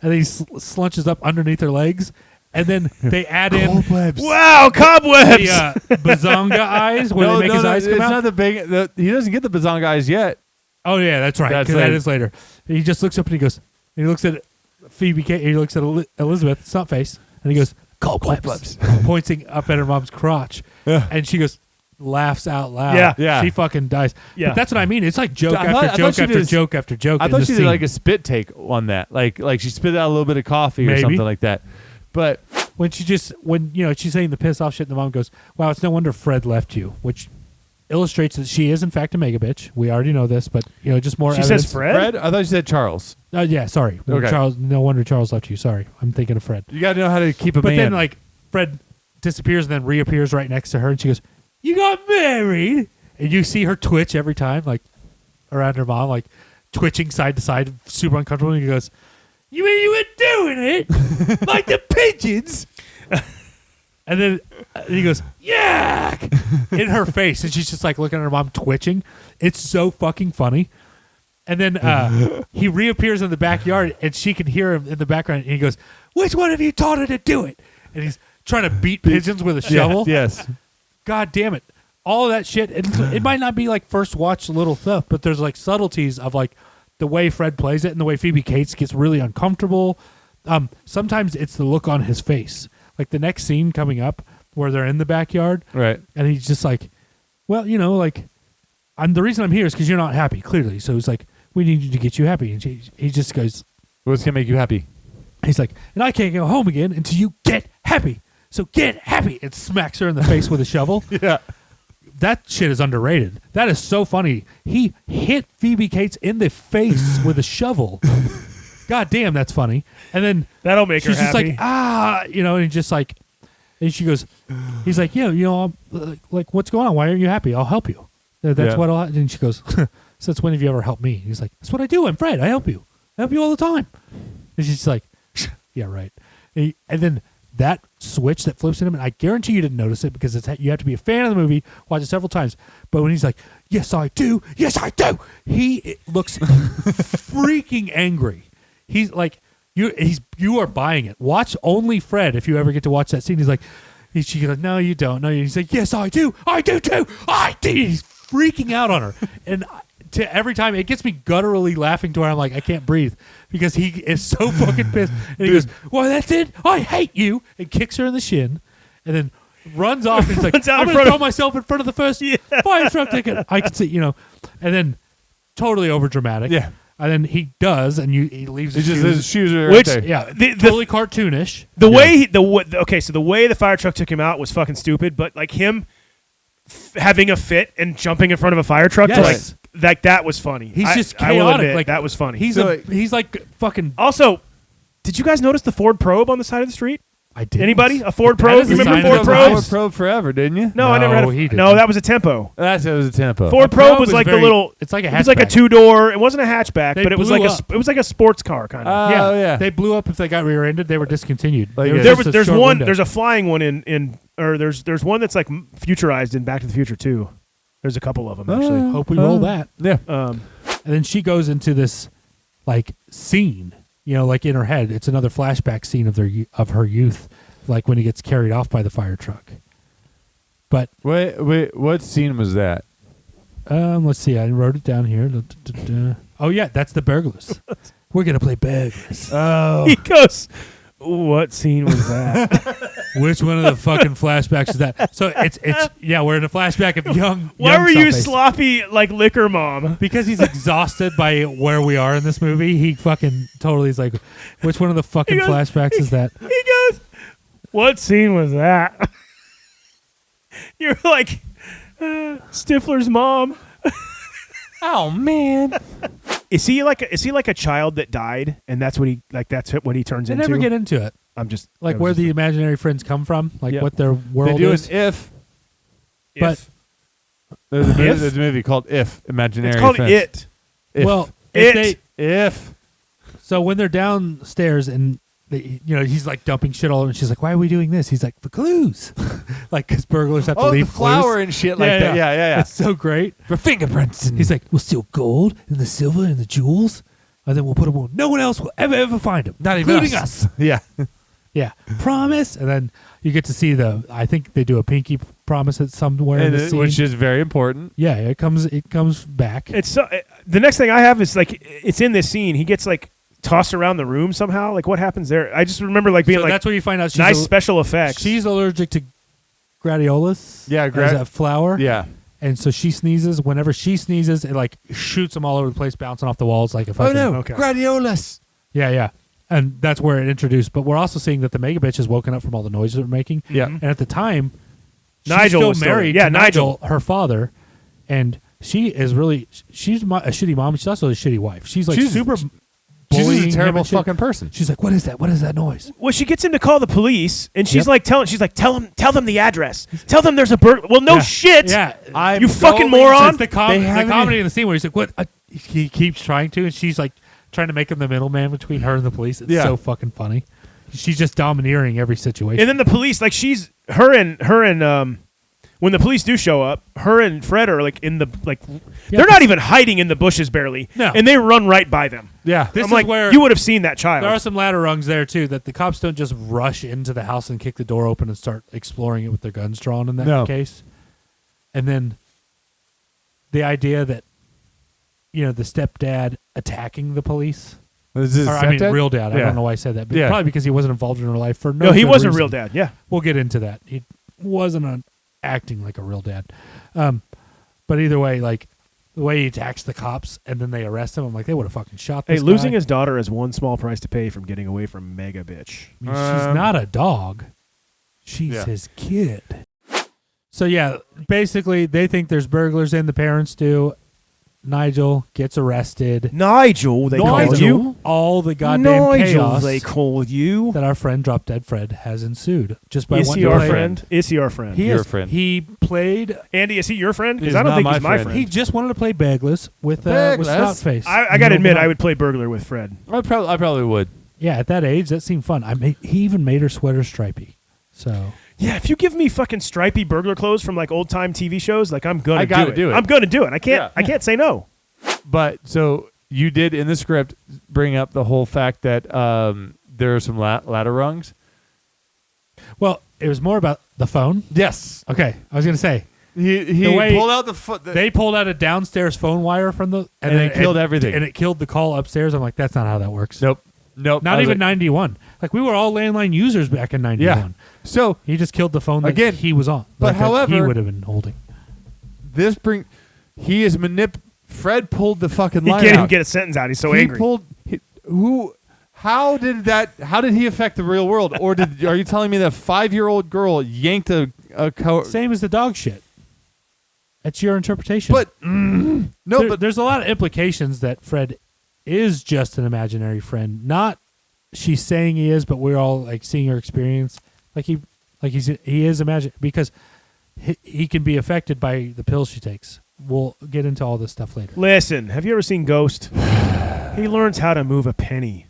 and then he slunches up underneath her legs, and then they add in Wow, cobwebs! the bazonga eyes where they make his eyes come it's out. not the big. He doesn't get the bazonga eyes yet. Oh yeah, that's right. That's Because that later. is later. He just looks up and he goes. He looks at Phoebe. He looks at Elizabeth Snotface, and he goes, "Cobwebs," pointing up at her mom's crotch, and she goes, laughs out loud. Yeah. Yeah. She fucking dies. Yeah. But that's what I mean. It's like joke I thought after joke she after did- joke after joke. I in thought this she did scene. like a spit take on that, like she spit out a little bit of coffee or Maybe. something like that. But when she's saying the piss off shit, and the mom goes, "Wow, it's no wonder Fred left you," which illustrates that she is in fact a mega bitch. We already know this, but just more. She evidence. says Fred? Fred, I thought you said Charles. Yeah, sorry, Okay. Charles. No wonder Charles left you. Sorry, I'm thinking of Fred. You got to know how to keep a But man. then like Fred disappears and then reappears right next to her, and she goes, "You got married," and you see her twitch every time, like around her mom, like twitching side to side, super uncomfortable. And he goes, "You mean you were doing it like the pigeons?" And then he goes, "Yak!" in her face, and she's just like looking at her mom twitching. It's so fucking funny. And then he reappears in the backyard, and she can hear him in the background. And he goes, "Which one of you taught her to do it?" And he's trying to beat pigeons with a shovel. Yes. God damn it. All of that shit. It might not be like first watch little stuff, but there's like subtleties of like the way Fred plays it and the way phoebecates gets really uncomfortable. Sometimes it's the look on his face. Like the next scene coming up where they're in the backyard. Right. And he's just like, well, like, the reason I'm here is because you're not happy, clearly. So it's like, we need to get you happy. And he just goes, What's gonna make you happy? he's like, and I can't go home again until you get happy. So get happy. And smacks her in the face with a shovel. Yeah. That shit is underrated. That is so funny. He hit phoebecates in the face with a shovel. God damn, that's funny. And then That'll make her she's just happy. like, and just like, and she goes, he's like, I'm, like, what's going on? Why aren't you happy? I'll help you. That's Yeah. what I'll, and she goes, since when have you ever helped me? He's like, that's what I do. I'm Fred. I help you. I help you all the time. And she's like, yeah, right. And then that switch that flips in him, and I guarantee you didn't notice it because you have to be a fan of the movie, watch it several times. But when he's like, "Yes, I do. Yes, I do," he looks freaking angry. He's like, you are buying it. Watch Only Fred if you ever get to watch that scene. He's like, she's like, "No, you don't. No, he's like, "Yes, I do. I do too. I do." He's freaking out on her, and to every time it gets me gutturally laughing to where I'm like, I can't breathe because he is so fucking pissed. And he goes, "Well, that's it. I hate you," and kicks her in the shin, and then runs off. And he's like, "I'm going to throw myself in front of the first fire truck ticket." I can see, and then totally over dramatic. Yeah. And then he does, and he leaves his shoes. His shoes are right there. Yeah, totally cartoonish. The way the way the fire truck took him out was fucking stupid, but like him having a fit and jumping in front of a fire truck, Yes. like that was funny. He's just I will chaotic. admit, Like that was funny. He's like fucking. Also, did you guys notice the Ford Probe on the side of the street? I did. Anybody? A Ford Probe? is the Remember sign Ford of the Probes? times. Ford Probe forever, didn't you? No, I never had he a. didn't. No, that was a Tempo. It was a Tempo. Ford A Probe Probe was is like very- the little. it's like a It was like a hatchback. 2-door. It wasn't a hatchback, They but it was blew like up. it was like a sports car kind of. Yeah. They blew up if they got rear-ended. They were discontinued. Like, There was There just was a there's short one window. there's a flying one in or there's one that's like futurized in Back to the Future 2. There's a couple of them actually. Hope we roll that. Yeah. And then she goes into this like scene, like in her head. It's another flashback scene of her youth, like when he gets carried off by the fire truck. But Wait, what scene was that? let's see. I wrote it down here. Oh yeah, that's the burglars. We're gonna play burglars. Oh. He goes, "What scene was that?" Which one of the fucking flashbacks is that? So it's we're in a flashback of young. Why young were you Southpace. sloppy like liquor mom? Because he's exhausted by where we are in this movie. He fucking totally is like, which one of the fucking He goes- flashbacks is that? He goes, "What scene was that?" You're like, Stifler's mom. Oh man. Is he like a child that died, and that's what he turns They into? never get into it. I'm just Like that where was the just imaginary friends come from, like Yeah. what their They world do is. an If. But There's a If? movie, there's a movie called If. Imaginary it's called Friends. It. If. well, It. If. so when they're downstairs and he's like dumping shit all over, and she's like, "Why are we doing this?" He's like, "For clues," like because burglars have to Oh, leave the flour clues. and shit like that. Yeah. It's so great. For fingerprints. He's like, "We'll steal gold and the silver and the jewels, and then we'll put them on. No one else will ever find them, Not even including us. us." Yeah. Yeah, promise. And then you get to see I think they do a pinky promise at somewhere in the scene. Which is very important. Yeah, it comes back. It's so. The next thing I have is like it's in this scene. He gets like tossed around the room somehow. Like what happens there? I just remember like being So like that's where you find out she's nice special effects. She's allergic to gladiolas. Yeah, is that flour? Yeah. And so she sneezes. Whenever she sneezes, it like shoots them all over the place, bouncing off the walls like a fucking. Okay. Gladiolas. Yeah. And that's where it introduced. But we're also seeing that the mega bitch has woken up from all the noises they're making. Yeah. And at the time, Nigel she's still was still- married yeah, to Nigel. her father, and she's a shitty mom. She's also a shitty wife. She's like super. She's bullying a him terrible and shit. fucking person. She's like, "What is that? What is that noise?" Well, she gets him to call the police, and she's Yep. like, tell them the address. Tell them there's a burglar. Well, no Yeah. shit. Yeah, You fucking moron. It's the They haven't comedy even- in the scene where he's like, "What?" He keeps trying to, and she's like trying to make him the middleman between her and the police. It's Yeah. so fucking funny. She's just domineering every situation. And then the police, like her and when the police do show up, her and Fred are like in the they're not even hiding in the bushes barely. No. And they run right by them. Yeah. This I'm is like, where you would have seen that child. there are some ladder rungs there too, that the cops don't just rush into the house and kick the door open and start exploring it with their guns drawn in that No. case. And then the idea that the stepdad attacking the police. This is Or, I mean, stepdad? real dad. I Yeah. don't know why I said that. But Yeah. probably because he wasn't involved in her life for no, he good was a reason. real dad. Yeah. We'll get into that. He wasn't acting like a real dad. But either way, like the way he attacks the cops and then they arrest him, I'm like, they would have fucking shot Hey, this losing guy. his daughter is one small price to pay from getting away from mega bitch. I mean, she's not a dog. She's Yeah. his kid. So yeah, basically they think there's burglars in. The parents do. Nigel gets arrested. Nigel, they call Because you. of all the goddamn Nigel, chaos they call you. that our friend Drop Dead Fred has ensued just by Is wanting he to our play. friend? Is he our friend? He Your is. friend. He played. Andy, is he your friend? Because He's I don't not think my he's my friend. friend. He just wanted to play Begless with Begless? Snoutface. I got to admit, I would play burglar with Fred. I probably would. Yeah, at that age, that seemed fun. He even made her sweater stripy. So Yeah, if you give me fucking stripy burglar clothes from like old time TV shows, like I'm gonna do it. I'm gonna do it. I can't say no. But so you did in the script bring up the whole fact that there are some ladder rungs. Well, it was more about the phone. Yes. Okay, I was gonna say he pulled out the foot. They pulled out a downstairs phone wire from the and it killed everything. And it killed the call upstairs. I'm like, that's not how that works. Nope. Not even 91. Like we were all landline users back in 91. Yeah. So he just killed the phone that again, he was on. But like however, he would have been holding. He is Fred pulled the fucking He line can't out. even get a sentence out. He's so angry. How did he affect the real world? Or are you telling me that a 5-year-old girl yanked a same as the dog shit? That's your interpretation. But but there's a lot of implications that Fred is just an imaginary friend. Not she's saying he is, but we're all like seeing her experience. He is imaginary because he can be affected by the pills she takes. We'll get into all this stuff later. Listen, have you ever seen Ghost? He learns how to move a penny.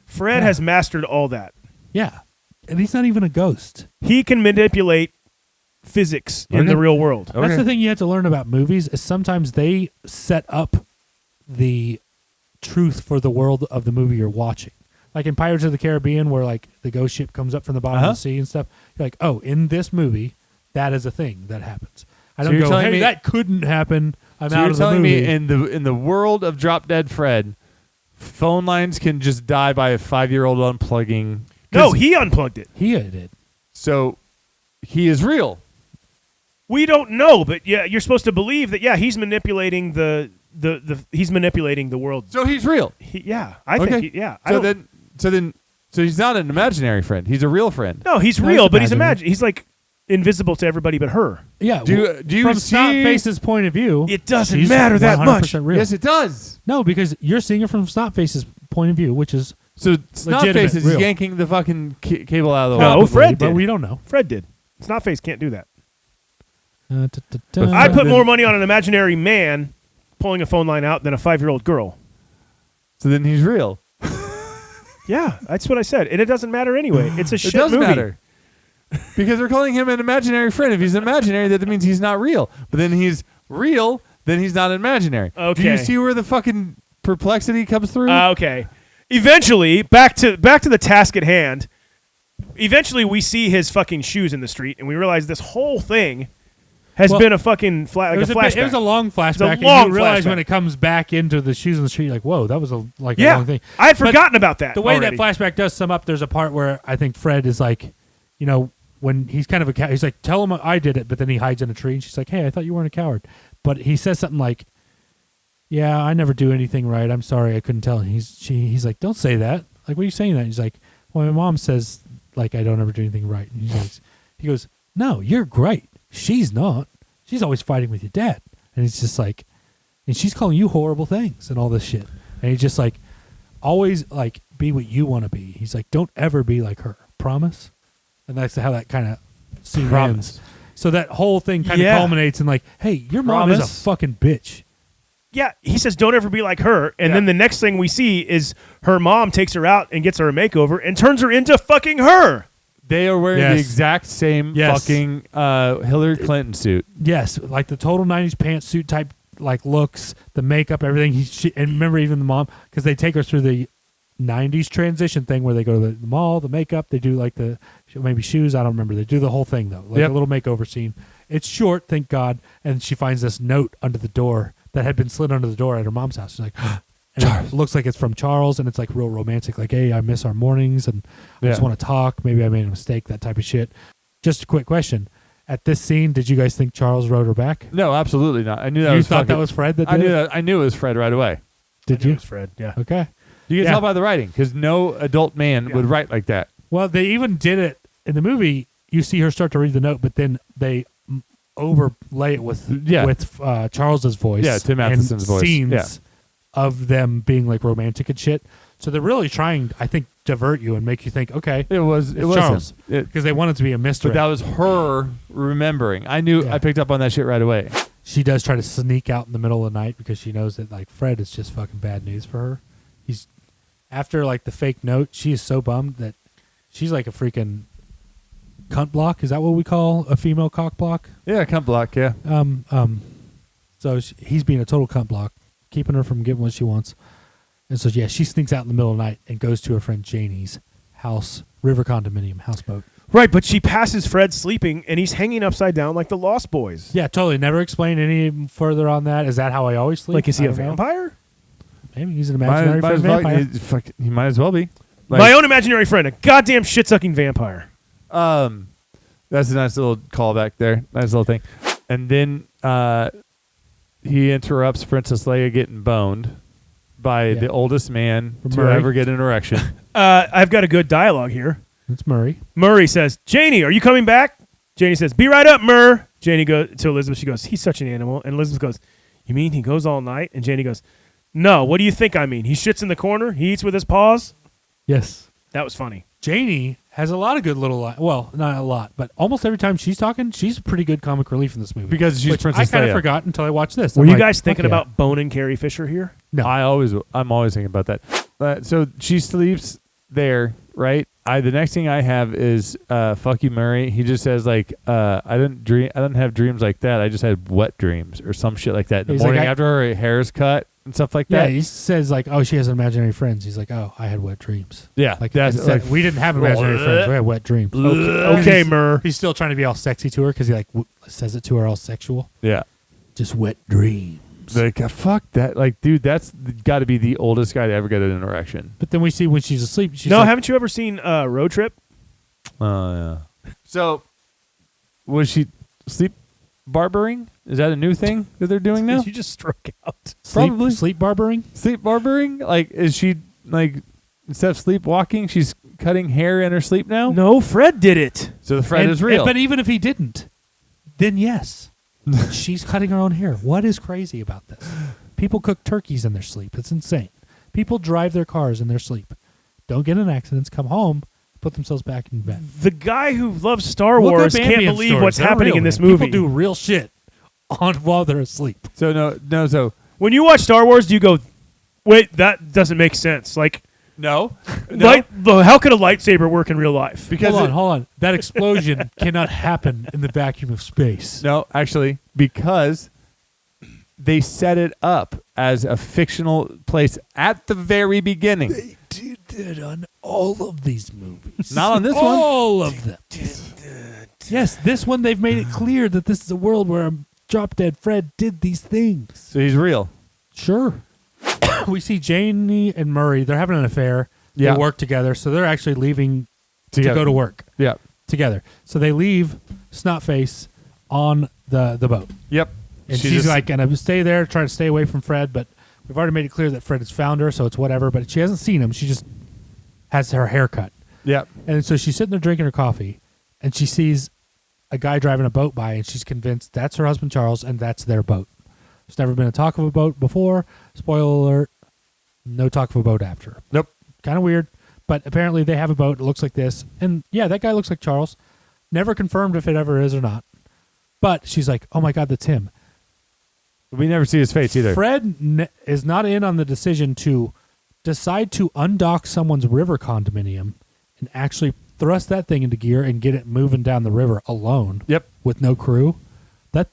Fred has mastered all that. Yeah. And he's not even a ghost. He can manipulate physics in the real world. That's the thing you have to learn about movies is sometimes they set up the truth for the world of the movie you're watching. Like in Pirates of the Caribbean where like the ghost ship comes up from the bottom of the sea and stuff. You're like, oh, in this movie, that is a thing that happens. I don't go, hey, that couldn't happen. I'm out of the movie. You're telling me in the world of Drop Dead Fred, phone lines can just die by a 5-year-old unplugging. No, he unplugged it. He did. So he is real. We don't know, but yeah, you're supposed to believe that. Yeah, he's manipulating he's manipulating the world. So he's real. I think. So he's not an imaginary friend. He's a real friend. No, he's real, but he's like invisible to everybody but her. Yeah. Do you from see Snotface's point of view? It doesn't matter that much. Real. Yes, it does. No, because you're seeing it from Snotface's point of view, which is so Snotface is yanking the fucking cable out of the wall. No, Fred did. But we don't know. Fred did. Snotface can't do that. But I put more money on an imaginary man pulling a phone line out than a 5-year-old girl. So then he's real. Yeah, that's what I said. And it doesn't matter anyway. It's a shit movie. It does matter. Because they're calling him an imaginary friend. If he's imaginary, that means he's not real. But then he's real, then he's not imaginary. Okay. Do you see where the fucking perplexity comes through? Okay. Eventually, back to the task at hand. Eventually, we see his fucking shoes in the street, and we realize this whole thing has been a fucking flashback. It was a long flashback. It's a long and you realize flashback. when it comes back into the shoes in the street, you're like, whoa, that was a long thing. I had forgotten about that. The way already. that flashback does sum up, there's a part where I think Fred is like, when he's kind of a coward, he's like, tell him I did it, but then he hides in a tree, and she's like, hey, I thought you weren't a coward. But he says something like, yeah, I never do anything right. I'm sorry, I couldn't tell. And he's like, don't say that. Like, what are you saying that? He's like, well, my mom says, like, I don't ever do anything right. And he goes, no, you're great. She's not. She's always fighting with your dad. And he's just like, and she's calling you horrible things and all this shit. And he's just like, always, like, be what you want to be. He's like, don't ever be like her. Promise? And that's how that kind of scene ends. So that whole thing kind of culminates in like, hey, your mom is a fucking bitch. Yeah, he says, don't ever be like her. And then the next thing we see is her mom takes her out and gets her a makeover and turns her into fucking her. They are wearing the exact same fucking Hillary Clinton suit. Yes, like the total 90s pantsuit type like looks, the makeup, everything. And remember even the mom, because they take her through the 90s transition thing where they go to the mall, the makeup, they do like the maybe shoes, I don't remember. They do the whole thing though, like a little makeover scene. It's short, thank God, and she finds this note under the door that had been slid under the door at her mom's house. She's like, and it looks like it's from Charles, and it's like real romantic, like, hey, I miss our mornings, and I just want to talk. Maybe I made a mistake, that type of shit. Just a quick question. At this scene, did you guys think Charles wrote her back? No, absolutely not. I knew that you was thought that was Fred that did it? I knew it was Fred right away. Did you? It was Fred, yeah. Okay. You can tell by the writing, because no adult man would write like that. Well, they even did it in the movie. You see her start to read the note, but then they overlay it with Charles's voice. Yeah, Tim Matheson's voice. Scenes of them being like romantic and shit. So they're really trying, I think, divert you and make you think, okay, it was Charles, because they want it to be a mystery. But that was her remembering. I knew. I picked up on that shit right away. She does try to sneak out in the middle of the night because she knows that like Fred is just fucking bad news for her. after like the fake note, she is so bummed that she's like a freaking cunt block. Is that what we call a female cock block? Yeah, cunt block. Yeah. So he's being a total cunt block, keeping her from getting what she wants. And so, yeah, she sneaks out in the middle of the night and goes to her friend Janie's house, river condominium, houseboat. Right, but she passes Fred sleeping, and he's hanging upside down like the Lost Boys. Yeah, totally. Never explained any further on that. Is that how I always sleep? Like, is he I a don't know. vampire? Maybe he's an imaginary friend vampire. He might as well be. My own imaginary friend, a goddamn shit-sucking vampire. That's a nice little callback there. Nice little thing. And then he interrupts Princess Leia getting boned by the oldest man to Murray. ever get an erection. I've got a good dialogue here. It's Murray. Murray says, Janie, are you coming back? Janie says, be right up, Murr. Janie goes to Elizabeth. She goes, he's such an animal. And Elizabeth goes, you mean he goes all night? And Janie goes, no, what do you think I mean? He shits in the corner? He eats with his paws? Yes. That was funny. Janie has a lot of good little well, not a lot, but almost every time she's talking, she's a pretty good comic relief in this movie. Because she's which Princess I kind of Leia. forgot until I watched this. Were I'm you like, guys thinking fuck yeah. about boning Carrie Fisher here? No. I'm always thinking about that. So she sleeps there, right? The next thing I have is fuck you, Murray. He just says like I didn't have dreams like that. I just had wet dreams or some shit like that. In the He's morning like, after her hair's cut and stuff like Yeah, that. he says like, oh, she has imaginary friends. He's like, oh, I had wet dreams. Yeah, Like that's instead, we didn't have imaginary friends. We had wet dreams. Okay, Murr. He's still trying to be all sexy to her because he like says it to her all sexual. yeah. Just wet dreams. Like fuck that. Like, dude, that's got to be the oldest guy to ever get an erection. But then we see when she's asleep. She's No, like, haven't you ever seen Road Trip? Oh yeah. So was she sleep barbering? Is that a new thing that they're doing now? Did you just stroke out? Probably. sleep barbering. Sleep barbering? Like, is she like instead of sleepwalking, she's cutting hair in her sleep now? No, Fred did it. So the Fred is real. But even if he didn't, then yes, she's cutting her own hair. What is crazy about this? People cook turkeys in their sleep. It's insane. People drive their cars in their sleep. Don't get in accidents. Come home. Put themselves back in bed. The guy who loves Star Look Wars up can't ambient believe stories. what's They're happening real, in this man. movie. People do real shit on while they're asleep. So no. When you watch Star Wars, do you go, wait, that doesn't make sense? Like, No. how could a lightsaber work in real life? Because Hold on. That explosion cannot happen in the vacuum of space. No, actually, because they set it up as a fictional place at the very beginning. They did that on all of these movies. Not on this one. All of them. Yes, this one they've made it clear that this is a world where Drop Dead Fred did these things. So he's real. Sure. We see Janie and Murray. They're having an affair. Yeah. They work together, so they're actually leaving Together. to go to work Yeah. together. So they leave Snotface on the boat. Yep. And She she's just- like, going to stay there, try to stay away from Fred, but we've already made it clear that Fred has found her, so it's whatever. But she hasn't seen him. She just has her hair cut. Yep. And so she's sitting there drinking her coffee, and she sees a guy driving a boat by, and she's convinced that's her husband, Charles, and that's their boat. There's never been a talk of a boat before. Spoiler alert, no talk of a boat after. Nope. Kind of weird, but apparently they have a boat. It looks like this. And yeah, that guy looks like Charles. Never confirmed if it ever is or not. But she's like, oh my God, that's him. We never see his face either. Fred is not in on the decision to decide to undock someone's river condominium and actually thrust that thing into gear and get it moving down the river alone. Yep. With no crew.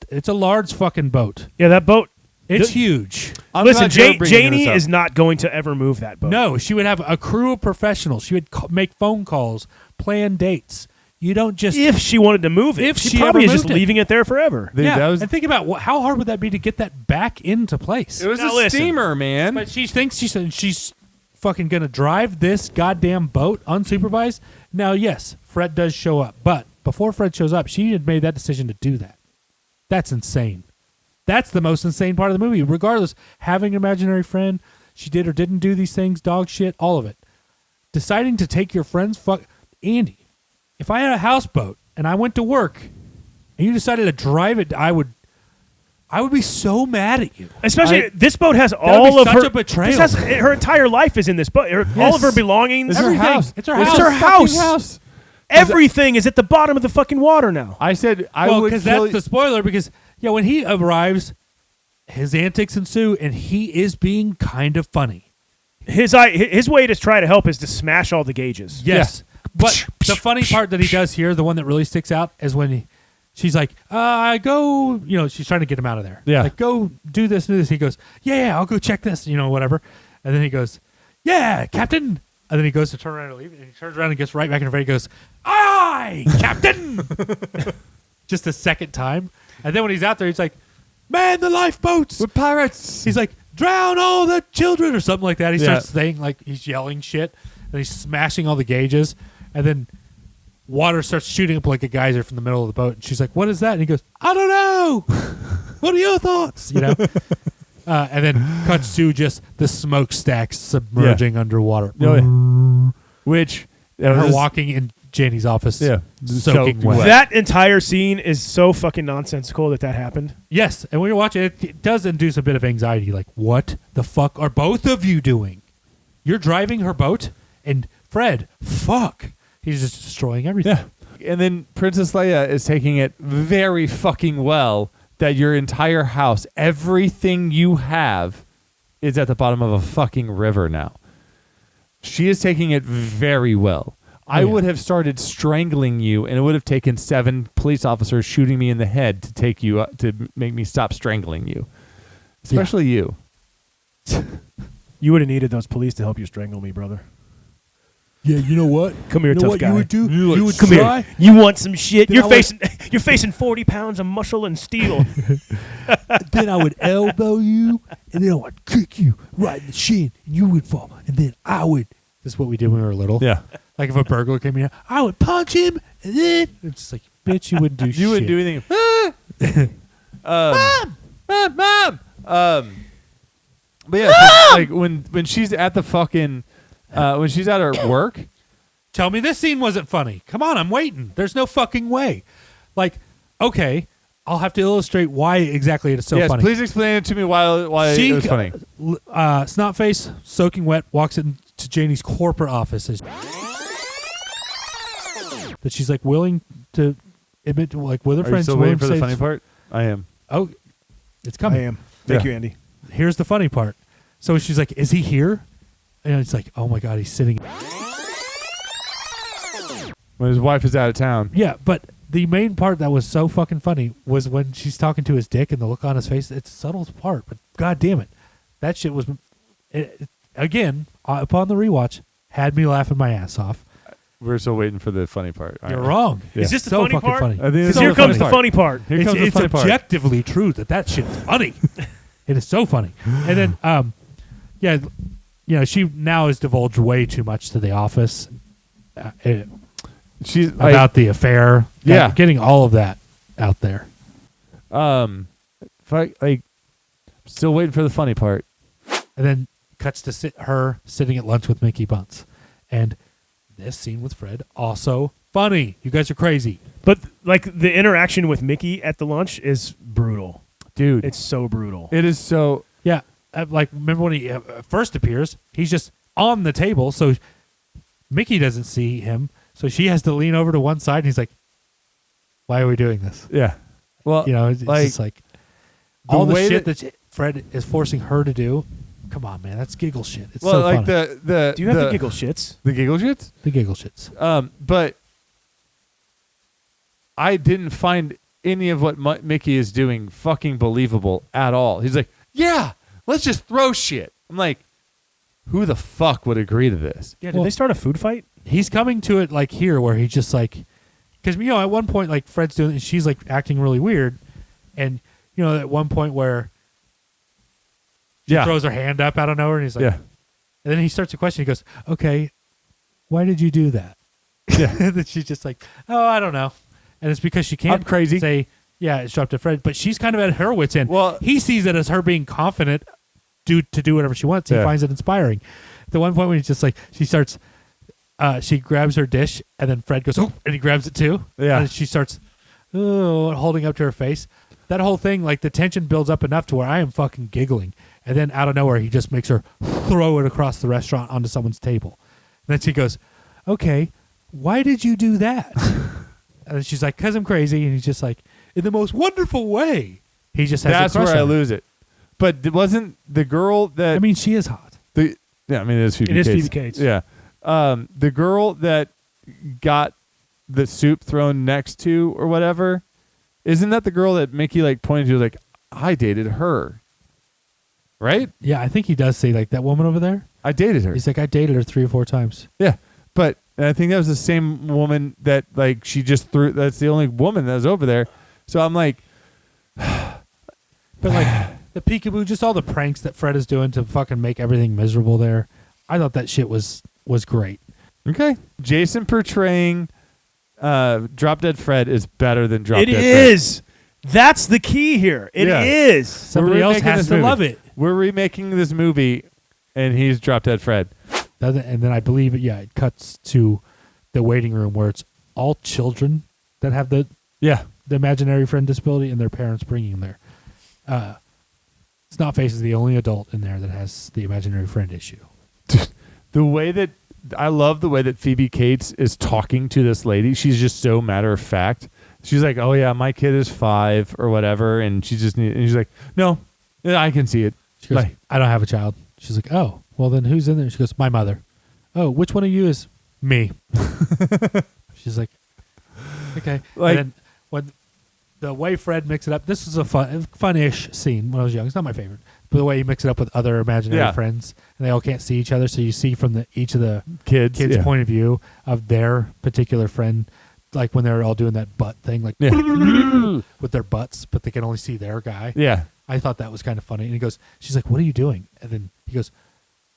It's a large fucking boat. Yeah, that boat. It's huge. Listen, glad you're bringing Janie this up. is not going to ever move that boat. No, she would have a crew of professionals. She would make phone calls, plan dates. You don't just If she wanted to move it. If she she probably ever is just moved it. leaving it there forever. Dude, yeah. that was, And think about how hard would that be to get that back into place? it was Now a listen. steamer, man. But she thinks she's fucking gonna drive this goddamn boat unsupervised. Now, yes, Fred does show up, but before Fred shows up, she had made that decision to do that. That's insane. That's the most insane part of the movie. Regardless, having an imaginary friend, she did or didn't do these things, dog shit, all of it. Deciding to take your friend's Andy, if I had a houseboat and I went to work and you decided to drive it, I would be so mad at you. Especially this boat has would all be of such her. a betrayal. This has, her entire life is in this boat. All of her belongings. It's her Everything. house. It's her It's house. her Fucking house. Everything is at the bottom of the fucking water now. I said I Well, would because kill that's the spoiler. Because when he arrives, his antics ensue, and he is being kind of funny. his way to try to help is to smash all the gauges. Yes. But the funny part that he does here, the one that really sticks out, is when she's like, go, she's trying to get him out of there. Yeah. Like, go do this, do this. He goes, yeah, I'll go check this, whatever. And then he goes, yeah, Captain. And then he goes to turn around and leave, and he turns around and gets right back in her face. He goes, aye, Captain. Just a second time. And then when he's out there, he's like, man the lifeboats. We're pirates. He's like, drown all the children or something like that. He starts saying, like, he's yelling shit, and he's smashing all the gauges. And then water starts shooting up like a geyser from the middle of the boat. And she's like, what is that? And he goes, I don't know. What are your thoughts? And then cuts to just the smokestacks submerging underwater. Which her walking in Janie's office, soaking wet. That entire scene is so fucking nonsensical that happened. Yes, and when you're watching it, it does induce a bit of anxiety. Like, what the fuck are both of you doing? You're driving her boat, and Fred, fuck, he's just destroying everything. Yeah. And then Princess Leia is taking it very fucking well that your entire house, everything you have, is at the bottom of a fucking river now. She is taking it very well. I would have started strangling you, and it would have taken 7 police officers shooting me in the head to take you up, to make me stop strangling you. Especially you. You would have needed those police to help you strangle me, brother. Yeah, you know what? Come here, tough guy. You would do? You would come try? here. You want some shit? Then You're facing 40 pounds of muscle and steel. Then I would elbow you, and then I would kick you right in the shin, and you would fall. And then I would. This is what we did when we were little. Yeah. Like if a burglar came in, I would punch him, and then it's just like, bitch, you wouldn't do shit. You wouldn't do anything. Mom! But yeah, so, like when she's at the fucking, when she's at her work. Tell me this scene wasn't funny. Come on, I'm waiting. There's no fucking way. Like, okay, I'll have to illustrate why exactly it is so funny. Yes, please explain it to me why it was funny. Snotface, soaking wet, walks into Janie's corporate office. That she's like willing to admit to, like, with her Are friends. you still waiting for the funny part? I am. Oh, it's coming. I am. Thank you, Andy. Here's the funny part. So she's like, is he here? And it's like, oh my God, he's sitting. When his wife is out of town. Yeah, but the main part that was so fucking funny was when she's talking to his dick and the look on his face. It's a subtle part, but God damn it. That shit was, again, upon the rewatch, had me laughing my ass off. We're still waiting for the funny part. You're wrong. Yeah. Is this the so funny fucking part? funny. Because here comes the funny part. It's objectively true that shit's funny. It is so funny. And then, she now has divulged way too much to the office. She's about the affair. Yeah. Getting all of that out there. Still waiting for the funny part. And then cuts to her sitting at lunch with Mickey Bunce. And this scene with Fred, also funny. You guys are crazy. But like the interaction with Mickey at the lunch is brutal. Dude. It's so brutal. It is so... Yeah. Like, remember when he first appears, he's just on the table, so Mickey doesn't see him, so she has to lean over to one side, and he's like, why are we doing this? Yeah. Well, it's just like all the shit that Fred is forcing her to do. Come on, man. That's giggle shit. It's so funny. Do you have the giggle shits? The giggle shits? The giggle shits. But I didn't find any of what Mickey is doing fucking believable at all. He's like, yeah, let's just throw shit. I'm like, who the fuck would agree to this? Yeah, did they start a food fight? He's coming to it like here where he's just like, because, at one point, like, Fred's doing it, and she's like acting really weird. And, at one point where she throws her hand up out of nowhere, and he's like, yeah. And then he starts a question. He goes, okay, why did you do that? Yeah. And then she's just like, oh, I don't know. And it's because she can't say, yeah, it's dropped to Fred. But she's kind of at her wit's end. Well, he sees it as her being confident to do whatever she wants. He finds it inspiring. At the one point when he's just like, she grabs her dish, and then Fred goes, oh, and he grabs it too. Yeah. And she starts holding up to her face. That whole thing, like, the tension builds up enough to where I am fucking giggling. And then out of nowhere, he just makes her throw it across the restaurant onto someone's table. And then she goes, okay, why did you do that? And then she's like, because I'm crazy. And he's just like, in the most wonderful way. He just has That's a crush where I on her. lose it. But it wasn't the girl that... I mean, she is hot. Yeah, I mean, it is Phoebe It is Cates. Phoebe Cates. Yeah. The girl that got the soup thrown next to or whatever, isn't that the girl that Mickey like pointed to like, I dated her? Right? Yeah, I think he does say like that woman over there. I dated her. He's like, I dated her 3 or 4 times. Yeah. But I think that was the same woman that like she just threw. That's the only woman that was over there. So I'm like, But like the peekaboo, just all the pranks that Fred is doing to fucking make everything miserable there. I thought that shit was great. okay. Jason portraying Drop Dead Fred is better than Drop It Dead Fred. is. That's the key here. It is. Yeah. Somebody else remaking has this to movie. love it. We're remaking this movie, and he's Drop Dead Fred. And then I believe it cuts to the waiting room where it's all children that have the imaginary friend disability and their parents bringing them there. Snotface is the only adult in there that has the imaginary friend issue. I love the way that Phoebe Cates is talking to this lady. She's just so matter of fact. She's like, "Oh yeah, my kid is 5 or whatever," and and she's like, "No, I can see it." She goes, Like, I don't have a child. She's like, oh, well then who's in there? She goes, my mother. Oh, which one of you is me? She's like, okay. Like- and then when the way Fred mixed it up, this was a fun-ish scene when I was young. It's not my favorite, but the way he mixed it up with other imaginary friends, and they all can't see each other, so you see from each of the kids' point of view of their particular friend, like when they're all doing that butt thing, like with their butts, but they can only see their guy. Yeah. I thought that was kind of funny. And he goes, she's like, what are you doing? And then he goes,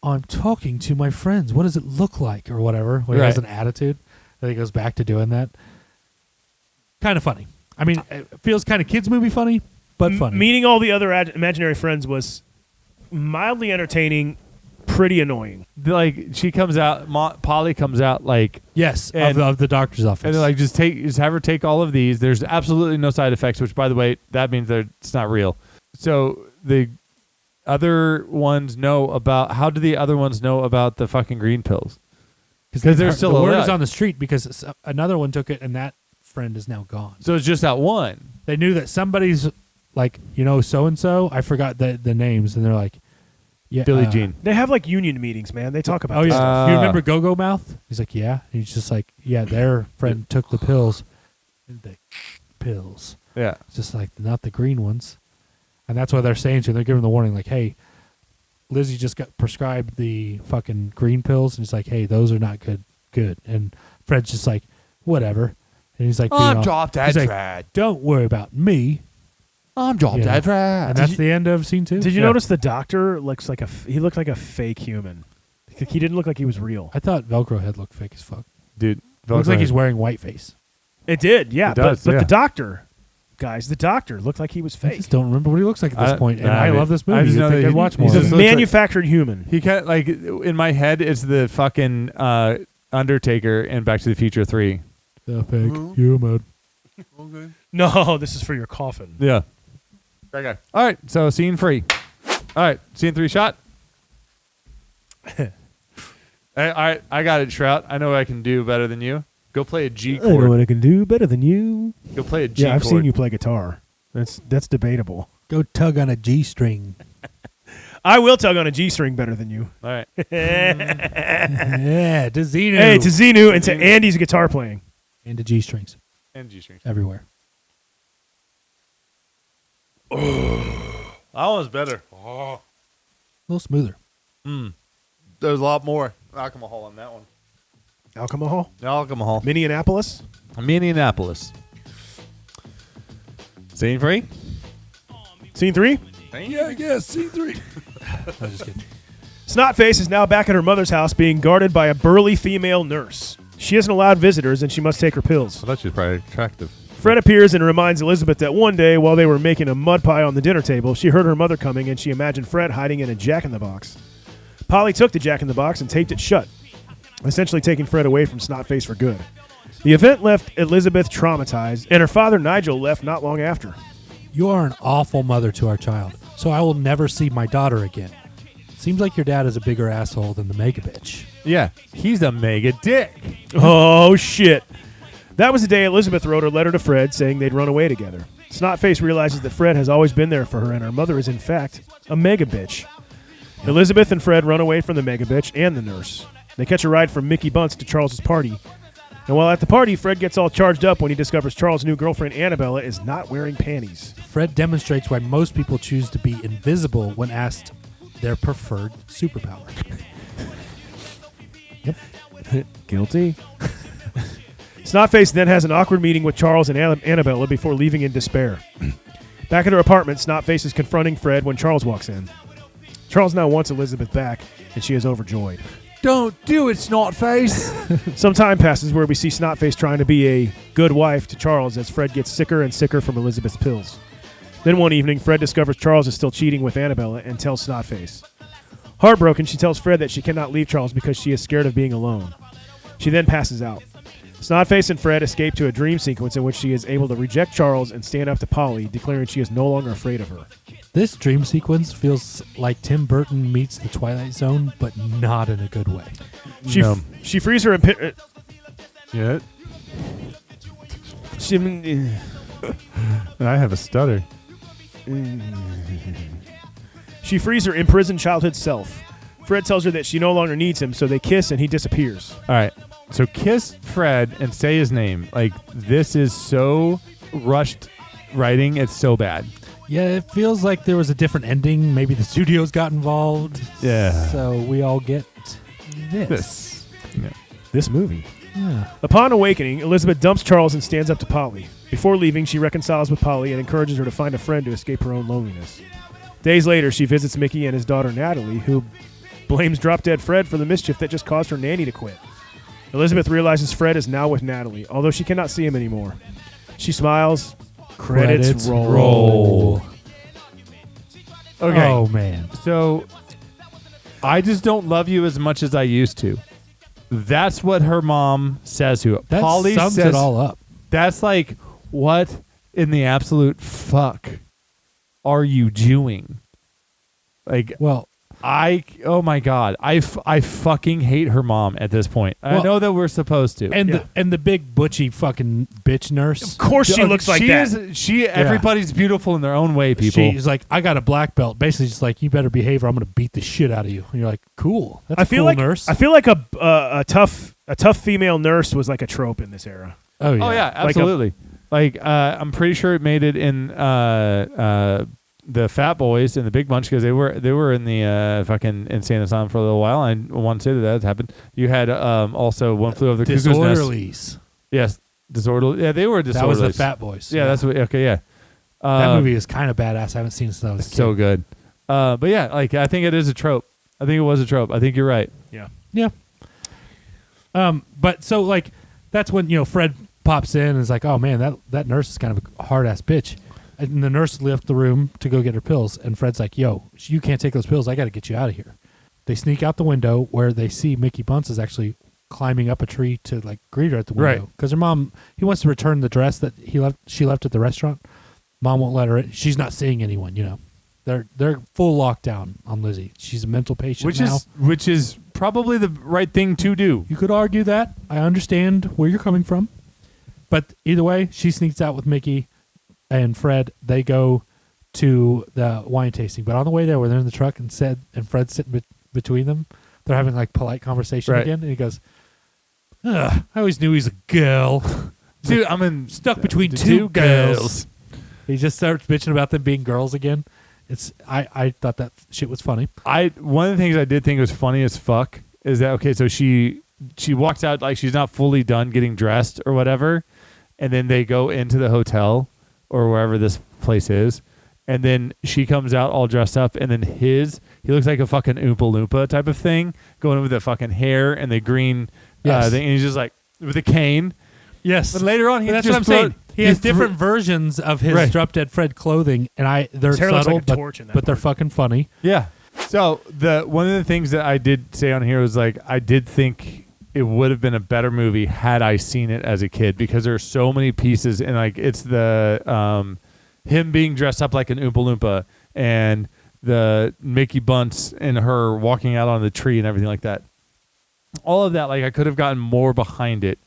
I'm talking to my friends. What does it look like? Or whatever. When he has an attitude. Then he goes back to doing that. Kind of funny. I mean, it feels kind of kids movie funny, but funny. Meeting all the other imaginary friends was mildly entertaining, pretty annoying. Like she comes out, Polly comes out like yes, and, of the doctor's office. and they're like, just have her take all of these. There's absolutely no side effects, which by the way, that means it's not real. So the other ones know about. How do the other ones know about the fucking green pills? Because they're still the word alive. is on the street because another one took it and that friend is now gone. So it's just that one. They knew that somebody's like, so and so. I forgot the names, and they're like, yeah, Billie Jean. They have like union meetings, man. They talk about Oh this yeah, stuff. you remember Go-Go Mouth? He's like, yeah. And he's just like, yeah, their friend took the pills. The pills. Yeah. It's just like not the green ones. And that's what they're saying to him. They're giving the warning, like, hey, Lizzie just got prescribed the fucking green pills, and he's like, hey, those are not good. And Fred's just like, whatever. And he's like, I'm Drop Dead Fred. Fred. Don't worry about me. I'm Drop Dead Fred. And that's the end of scene 2. Did you notice the doctor looks like he looked like a fake human? He didn't look like he was real. I thought Velcro head looked fake as fuck. Dude, Looks like he's wearing white face. It did, yeah. It does, but yeah. the doctor, guys, the doctor looked like he was I fake. just don't remember what he looks like at this point. And I mean, love this I movie. just You'd know think that I'd watch he more. just He's a looks like- manufactured human. He can't like in my head. It's the fucking Undertaker in Back to the Future 3. The fake human. Okay. No, this is for your coffin. Yeah. Okay. All right. So scene 3. All right. Scene 3 shot. I got it, Shroud. I know what I can do better than you. Go play a G I know chord. what I can do better than you. Go play a G chord. Yeah, I've seen you play guitar. That's debatable. Go tug on a G string. I will tug on a G string better than you. All right. Yeah, to Xenu. Hey, to Xenu and to Andy's guitar playing. And to G strings And G strings. everywhere. That one's better. A little smoother. There's a lot more alcohol on that one. Alcohol? Alcohol. Minneapolis? Minneapolis. Scene 3? Scene 3? Yeah, scene 3. I was just kidding. Snotface is now back at her mother's house being guarded by a burly female nurse. She isn't allowed visitors and she must take her pills. I thought she was probably attractive. Fred appears and reminds Elizabeth that one day while they were making a mud pie on the dinner table, she heard her mother coming and she imagined Fred hiding in a Jack-in-the-Box. Polly took the Jack-in-the-Box and taped it shut, essentially taking Fred away from Snotface for good. The event left Elizabeth traumatized, and her father Nigel left not long after. You are an awful mother to our child, so I will never see my daughter again. Seems like your dad is a bigger asshole than the mega bitch. Yeah, he's a mega dick. Oh, shit. That was the day Elizabeth wrote her letter to Fred saying they'd run away together. Snotface realizes that Fred has always been there for her, and her mother is, in fact, a mega bitch. Elizabeth and Fred run away from the mega bitch and the nurse. They catch a ride from Mickey Bunce to Charles's party. And while at the party, Fred gets all charged up when he discovers Charles' new girlfriend, Annabella, is not wearing panties. Fred demonstrates why most people choose to be invisible when asked their preferred superpower. Yep. Guilty. Snotface then has an awkward meeting with Charles and Annabella before leaving in despair. Back at her apartment, Snotface is confronting Fred when Charles walks in. Charles now wants Elizabeth back, and she is overjoyed. Don't do it, Snotface. Some time passes where we see Snotface trying to be a good wife to Charles as Fred gets sicker and sicker from Elizabeth's pills. Then one evening, Fred discovers Charles is still cheating with Annabella and tells Snotface. Heartbroken, she tells Fred that she cannot leave Charles because she is scared of being alone. She then passes out. Snotface and Fred escape to a dream sequence in which she is able to reject Charles and stand up to Polly, declaring she is no longer afraid of her. This dream sequence feels like Tim Burton meets The Twilight Zone, but not in a good way. She frees her... Yeah. She, I have a stutter. She frees her imprisoned childhood self. Fred tells her that she no longer needs him, so they kiss and he disappears. All right. So kiss Fred and say his name. Like, this is so rushed writing. It's so bad. Yeah, it feels like there was a different ending. Maybe the studios got involved. Yeah. So we all get this. Yeah. This movie. Yeah. Upon awakening, Elizabeth dumps Charles and stands up to Polly. Before leaving, she reconciles with Polly and encourages her to find a friend to escape her own loneliness. Days later, she visits Mickey and his daughter Natalie, who blames Drop Dead Fred for the mischief that just caused her nanny to quit. Elizabeth realizes Fred is now with Natalie, although she cannot see him anymore. She smiles. Credits roll. Okay. Oh, man. So I just don't love you as much as I used to. That's what her mom says to it. That Polly sums says, it all up. That's like, what in the absolute fuck are you doing? Like, Well, oh my God, I fucking hate her mom at this point. I Well, know that we're supposed to. and the big butchy fucking bitch nurse. Of course she looks like that. Everybody's beautiful in their own way, people. She's like, I got a black belt. Basically, just like, you better behave or I'm going to beat the shit out of you. And you're like, cool. That's I a feel cool like nurse. I feel like a tough female nurse was like a trope in this era. Oh, yeah. Oh yeah, absolutely. I'm pretty sure it made it in the Fat Boys and the Big Bunch because they were in the fucking insane asylum for a little while. I want to say that happened. You had also One Flew Over the Cuckoo's Nest. Disorderlies. Yes, disorderly. Yeah, they were disorderlies. That was the Fat Boys. Yeah, that's what. Okay, yeah. That movie is kind of badass. I haven't seen it since I was a kid. So good. But yeah, like I think it is a trope. I think it was a trope. I think you're right. Yeah. Yeah. But so like that's when Fred pops in and is like, oh man, that nurse is kind of a hard ass bitch. And the nurse left the room to go get her pills, and Fred's like, yo, you can't take those pills. I got to get you out of here. They sneak out the window where they see Mickey Bunce is actually climbing up a tree to like greet her at the window. Right. Because her mom, he wants to return the dress that she left at the restaurant. Mom won't let her in. She's not seeing anyone, They're full lockdown on Lizzie. She's a mental patient now. Which is probably the right thing to do. You could argue that. I understand where you're coming from. But either way, she sneaks out with Mickey and Fred. They go to the wine tasting. But on the way there, when they're in the truck and Fred's sitting between them, they're having like polite conversation again. And he goes, I always knew he's a girl. Dude, I'm stuck between two girls. He just starts bitching about them being girls again. I thought that shit was funny. One of the things I did think was funny as fuck is that, okay, so she walks out like she's not fully done getting dressed or whatever, and then they go into the hotel or wherever this place is, and then she comes out all dressed up, and then he looks like a fucking Oompa Loompa type of thing, going with the fucking hair and the green thing, and he's just like, with a cane. Yes. But later on, that's what I'm saying. He has different versions of his Drop Dead Fred clothing, and they're His hair looks subtle, like a torch in that but they're part. fucking funny. Yeah. So one of the things that I did say on here was like, I did think it would have been a better movie had I seen it as a kid, because there are so many pieces, and like it's the him being dressed up like an Oompa Loompa and the Mickey Bunce and her walking out on the tree and everything like that. All of that, like I could have gotten more behind it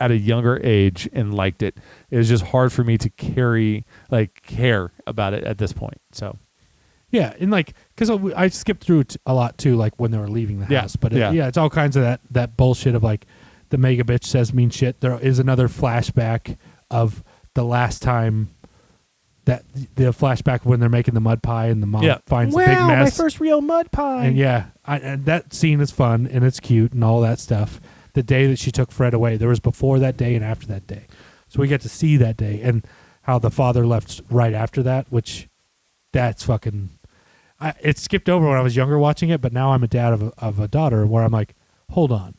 at a younger age and liked it. It was just hard for me to care about it at this point. So Yeah, and like, because I skipped through it a lot too, like when they were leaving the house. But it's all kinds of that bullshit of like the mega bitch says mean shit. There is another flashback of the last time the flashback when they're making the mud pie and the mom finds the big mess. My first real mud pie. And and that scene is fun and it's cute and all that stuff. The day that she took Fred away, there was before that day and after that day. So we get to see that day and how the father left right after that, which that's fucking... it skipped over when I was younger watching it, but now I'm a dad of a daughter where I'm like, hold on.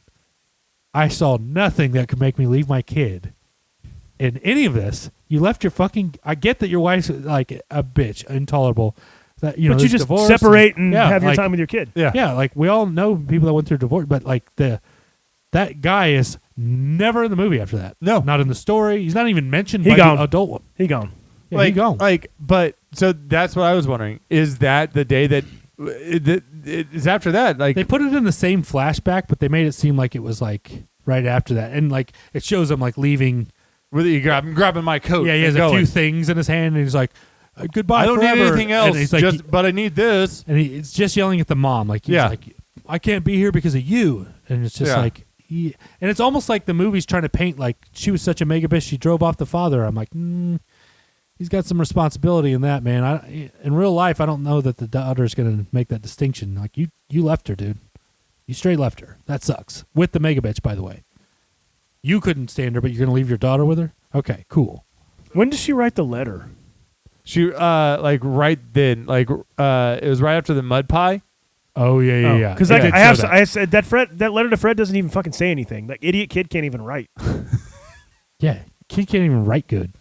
I saw nothing that could make me leave my kid in any of this. You left your fucking... I get that your wife's like a bitch, intolerable. That, but you just separate and have your time with your kid. Yeah, like we all know people that went through divorce, but like that guy is never in the movie after that. No. Not in the story. He's not even mentioned by the adult one. He gone. Yeah, he gone. But so that's what I was wondering. Is that the day that is after that? Like they put it in the same flashback, but they made it seem like it was like right after that, and like it shows him like leaving. Really, grabbing my coat. Yeah, he has a few things in his hand, and he's like, "Goodbye, I don't forever." need anything else. He's like, but I need this. And he's just yelling at the mom, like, he's like, "I can't be here because of you." And it's just like, and it's almost like the movie's trying to paint like she was such a mega bitch, she drove off the father. I'm like, he's got some responsibility in that, man. In real life, I don't know that the daughter's going to make that distinction. Like, you left her, dude. You straight left her. That sucks. With the mega bitch, by the way. You couldn't stand her, but you're going to leave your daughter with her? Okay, cool. When did she write the letter? She, like, right then. Like, it was right after the mud pie. Oh, yeah. Because I said that letter to Fred doesn't even fucking say anything. Like, idiot kid can't even write. Yeah, kid can't even write good.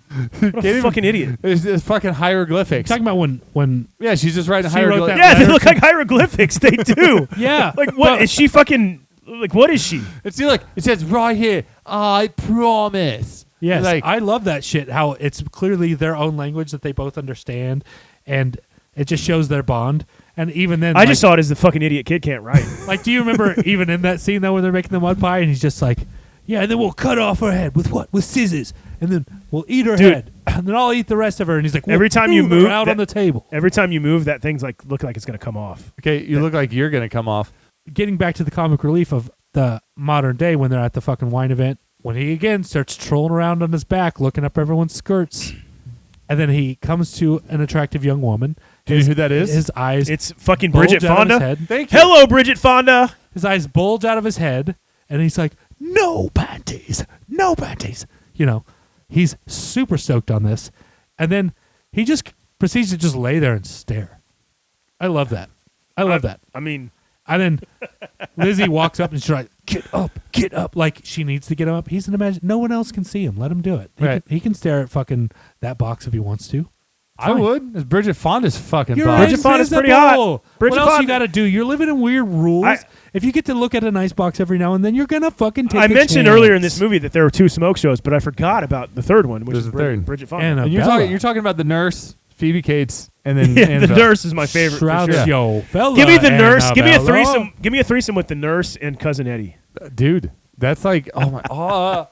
What a fucking idiot. It's fucking hieroglyphics. You're talking about when yeah, she's just writing she wrote hieroglyphics. Yeah, they look like hieroglyphics. They do. Yeah. Like, what is she fucking... Like, what is she? It's like, it says right here, I promise. Yes, like, I love that shit, how it's clearly their own language that they both understand, and it just shows their bond. And even then... I just saw it as the fucking idiot kid can't write. Like, do you remember even in that scene, though, when they're making the mud pie, and he's just like, yeah, and then we'll cut off her head with what? With scissors. And then we'll eat her head. And then I'll eat the rest of her. And he's like, every time you move... out on the table. Every time you move, that thing's like, look like it's going to come off. Okay, you look like you're going to come off. Getting back to the comic relief of the modern day when they're at the fucking wine event, when he again starts trolling around on his back, looking up everyone's skirts. And then he comes to an attractive young woman. Do you know who that is? His eyes... It's fucking Bridget Fonda. Thank you. Hello, Bridget Fonda. His eyes bulge out of his head, and he's like, no panties. No panties. You know, he's super stoked on this. And then he just proceeds to just lay there and stare. I love that. I love that. I mean... And then Lizzie walks up and she's like, get up. Like, she needs to get him up. He's an imagine. No one else can see him. Let him do it. He can stare at fucking that box if he wants to. I would. It's Bridget Fonda's fucking You're box. Bridget Fonda's pretty hot. What else you got to do? You're living in weird rules. If you get to look at a nice box every now and then, you're going to fucking take I a mentioned chance. earlier in this movie that there were 2 smoke shows, but I forgot about the third one, which There's is a third. Bridget Fonda. And And you're talking about the nurse, phoebecates, and then the Annabelle. nurse is my favorite. For Shroud sure. Yo, fella, Give me the nurse. Give me a Annabella. threesome. Give me a threesome with the nurse and cousin Eddie. Dude, that's like, oh my...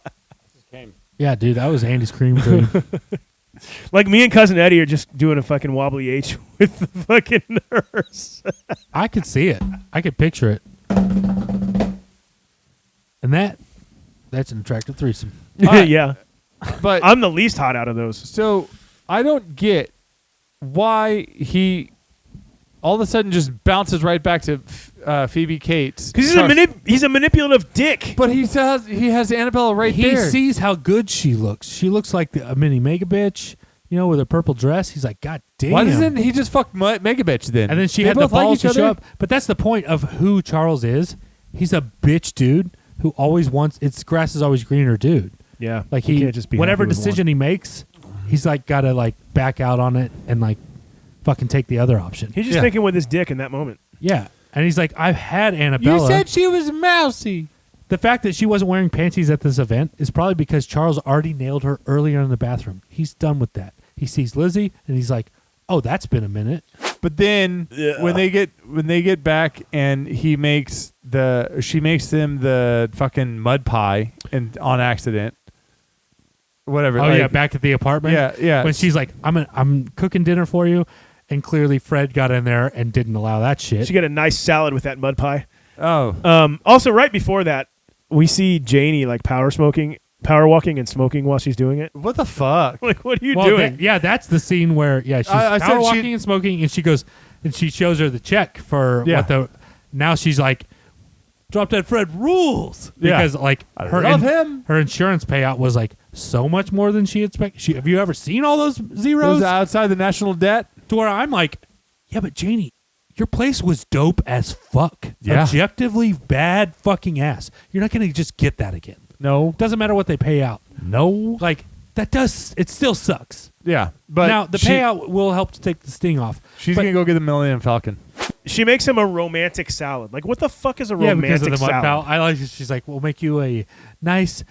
Yeah, dude, that was Andy's cream dream. Like me and cousin Eddie are just doing a fucking wobbly H with the fucking nurse. I could see it. I could picture it. And that's an attractive threesome. Yeah, But I'm the least hot out of those. so I don't get why he all of a sudden just bounces right back to phoebecates. Because he's a manipulative dick. But he has Annabella right He there. sees how good she looks. She looks like a mini mega bitch, you know, with her purple dress. He's like, God damn. Why doesn't he just fuck Mega Bitch then? And then she They had the both like balls each to other? show up. But that's the point of who Charles is. He's a bitch dude who always wants, it's grass is always greener dude. Yeah, Like you he, can't just be whatever happy with decision he makes, he's like got to like back out on it and like fucking take the other option. He's just thinking with his dick in that moment. Yeah. And he's like, I've had Annabella. You said she was mousy. The fact that she wasn't wearing panties at this event is probably because Charles already nailed her earlier in the bathroom. He's done with that. He sees Lizzie and he's like, oh, that's been a minute. But then when they get back and she makes them the fucking mud pie and on accident. Whatever. Oh like, yeah, back at the apartment. Yeah. When she's like, I'm cooking dinner for you, And clearly Fred got in there and didn't allow that shit. She got a nice salad with that mud pie. Oh. Also, right before that, we see Janie like power walking and smoking while she's doing it. What the fuck? Like, what are you doing? That's the scene where she's I said power walking and smoking, and she goes and she shows her the check for what the. Now she's like, Drop Dead Fred rules because like I love him. Her insurance payout was like so much more than she expected. Have you ever seen all those zeros? It was outside the national debt. To where I'm like, yeah, but Janie, your place was dope as fuck. Yeah. Objectively bad fucking ass. You're not going to just get that again. No. Doesn't matter what they pay out. No. Like, it still sucks. Yeah. But now, the payout will help to take the sting off. She's going to go get the Millennium Falcon. She makes him a romantic salad. Like, what the fuck is a romantic because of the mud salad? pal. I like. She's like, we'll make you a nice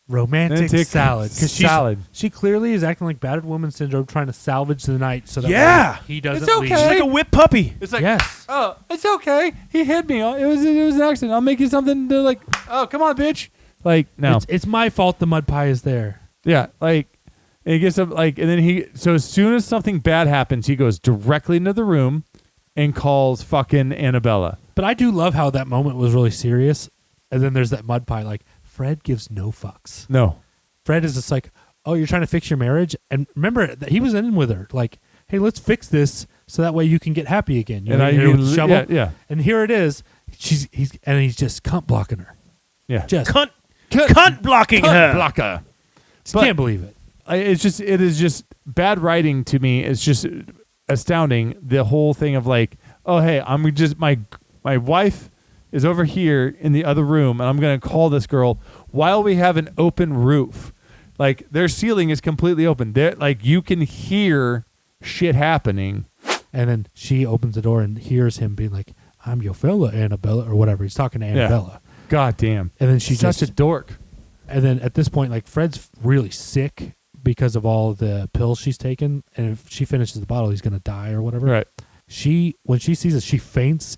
romantic salad. Salad. She clearly is acting like battered woman syndrome, trying to salvage the night so that way he doesn't It's leave. okay. She's like a whipped puppy. It's like, Yes. oh, it's okay. He hit me. It was an accident. I'll make you something to like, oh, come on, bitch. Like, no. It's my fault the mud pie is there. Yeah, like, and he gets up, like, and then so as soon as something bad happens, he goes directly into the room and calls fucking Annabella. But I do love how that moment was really serious. And then there's that mud pie. Like, Fred gives no fucks. No. Fred is just like, oh, you're trying to fix your marriage? And remember, that he was in with her. Like, hey, let's fix this so that way you can get happy again. You know, you with the shovel. Yeah. And here it is. He's just cunt blocking her. Yeah. Just Cunt blocking her. Blocker. can't believe it. It is just bad writing to me. It's just astounding. The whole thing of like, oh, hey, I'm just my wife is over here in the other room, and I'm going to call this girl while we have an open roof. Like, their ceiling is completely open. Like, you can hear shit happening. And then she opens the door and hears him being like, I'm your fella, Annabella, or whatever. He's talking to Annabella. Yeah. God damn. And then she such a dork. And then at this point, like, Fred's really sick because of all the pills she's taken. And if she finishes the bottle, he's going to die or whatever. Right. When she sees it, she faints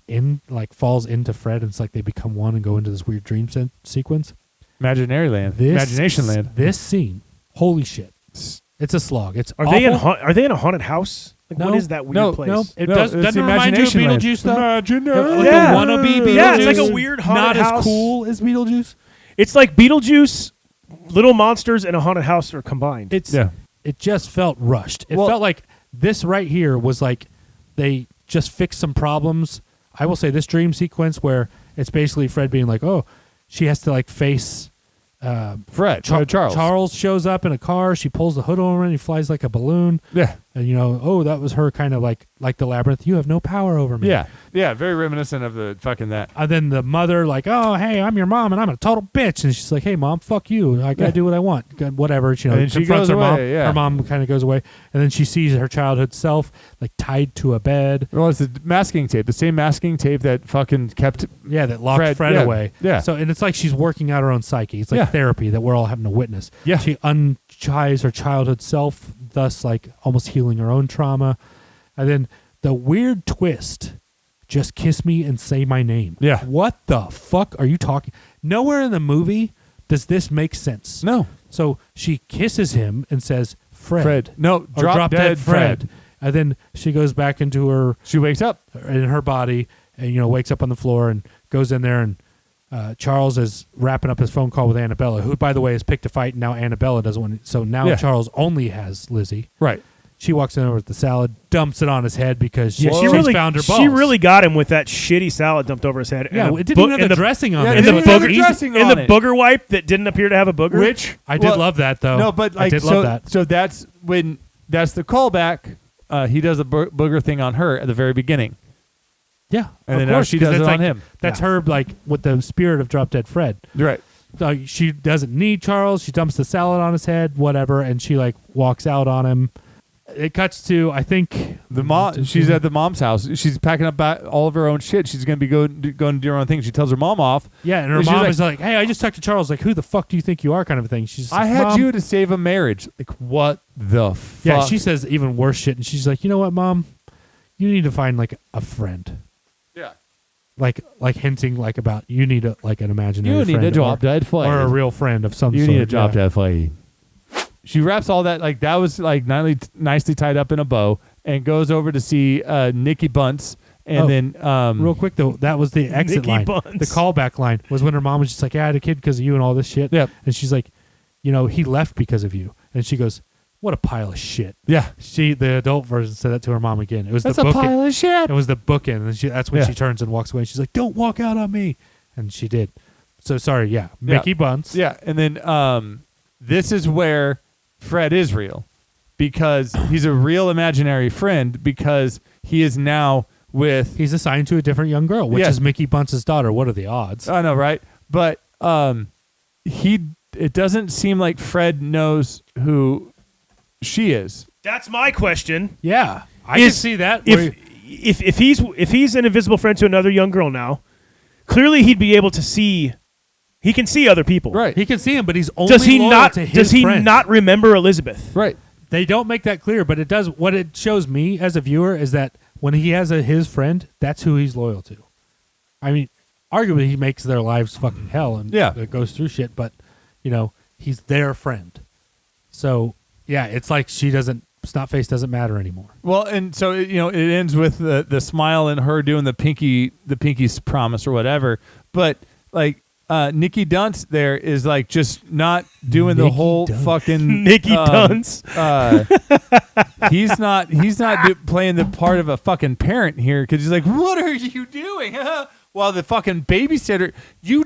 falls into Fred, and it's like they become one and go into this weird dream sequence. Imaginary land. Imagination land. This scene, holy shit. It's a slog. It's Are they in a haunted house? Like, No. what is that weird place? No, doesn't it remind you of Imagination land. Beetlejuice, though? Imaginary. Like Yeah. a wannabe Beetlejuice. Yeah, it's like a weird haunted Not house. as cool as Beetlejuice. It's like Beetlejuice, Little Monsters, and a haunted house are combined. It just felt rushed. It felt like this right here was like they just fixed some problems. I will say this dream sequence where it's basically Fred being like, oh, she has to like face Fred. Charles. Charles shows up in a car. She pulls the hood over and he flies like a balloon. Yeah. And that was her kind of like the labyrinth. You have no power over me. Yeah. Yeah. Very reminiscent of the fucking that. And then the mother like, oh, hey, I'm your mom and I'm a total bitch. And she's like, hey, mom, fuck you. I got to do what I want. Whatever. And then she confronts goes her mom. away, yeah. Her mom kind of goes away. And then she sees her childhood self like tied to a bed. Well, it's the masking tape. The same masking tape that fucking kept. Yeah, that locked Fred yeah, away. Yeah. So, and it's like she's working out her own psyche. It's like therapy that we're all having to witness. Yeah. She unties her childhood self, thus like almost healing her own trauma. And then the weird twist, just kiss me and say my name. Yeah. What the fuck are you talking? Nowhere in the movie does this make sense. No. So she kisses him and says, Fred. No, Or drop dead Fred. And then she goes back into her She wakes up. in her body and wakes up on the floor and goes in there, and Charles is wrapping up his phone call with Annabella, who by the way has picked a fight, and now Annabella doesn't want. So now Charles only has Lizzie. Right. She walks in over with the salad, dumps it on his head because she she's really found her balls. She really got him with that shitty salad dumped over his head. Yeah, and it didn't even have the dressing on it. And the didn't have the booger, dressing and on the it. booger wipe that didn't appear to have a booger. Which I did love that though. No, but like I did so, love that. So that's when that's the callback. He does a booger thing on her at the very beginning. Yeah, And of then now course, she 'cause does that's it on like- him. That's her like with the spirit of Drop Dead Fred. Right. So she doesn't need Charles. She dumps the salad on his head, whatever, and she like walks out on him. It cuts to I think The mom. She's at the mom's house. She's packing up all of her own shit. She's gonna be going to do her own thing. She tells her mom off. Yeah, and her And she's mom like, is like, "Hey, I just talked to Charles. Like, who the fuck do you think you are?" Kind of a thing. She's I like, had "Mom." you to save a marriage. Like, what the fuck? Yeah, she says even worse shit, and she's like, "You know what, Mom? You need to find like a friend." Yeah. Like hinting like about you need an imaginary You friend need a drop dead Fred. or a real friend of some You sort. need a drop yeah. dead Fred. She wraps all that, like, that was like nicely tied up in a bow. and goes over to see Nikki Bunce. And then, real quick though, that was the exit Nikki line. Bunce. The callback line was when her mom was just like, "Yeah, I had a kid because of you and all this shit." Yep. And she's like, he left because of you. And she goes, "What a pile of shit." yeah, The adult version said that to her mom again. It was that's the a book. pile of shit. It was the bookend, and that's when Yeah. she turns and walks away. And she's like, "Don't walk out on me," and she did. So sorry, Mickey Bunce. Yeah, and then this is where Fred is real, because he's a real imaginary friend, because he is now with. He's assigned to a different young girl, which Yeah. is Mickey Bunce's daughter. What are the odds? I know, right? But it doesn't seem like Fred knows who she is. That's my question. Yeah, I can see that. If he's an invisible friend to another young girl now, clearly he'd be able to see. He can see other people. Right. He can see him, but he's only Does he loyal not? to his Does he friend. not remember Elizabeth? Right. They don't make that clear, but it does. What it shows me as a viewer is that when he has his friend, that's who he's loyal to. I mean, arguably he makes their lives fucking hell and it goes through shit, but he's their friend. So yeah, it's like Snotface doesn't matter anymore. Well, and so it ends with the smile and her doing the pinky's promise or whatever. But like Nikki Dunce there is like just not doing the whole fucking Nikki Dunce. He's not playing the part of a fucking parent here, because he's like, "What are you doing?" While the fucking babysitter, do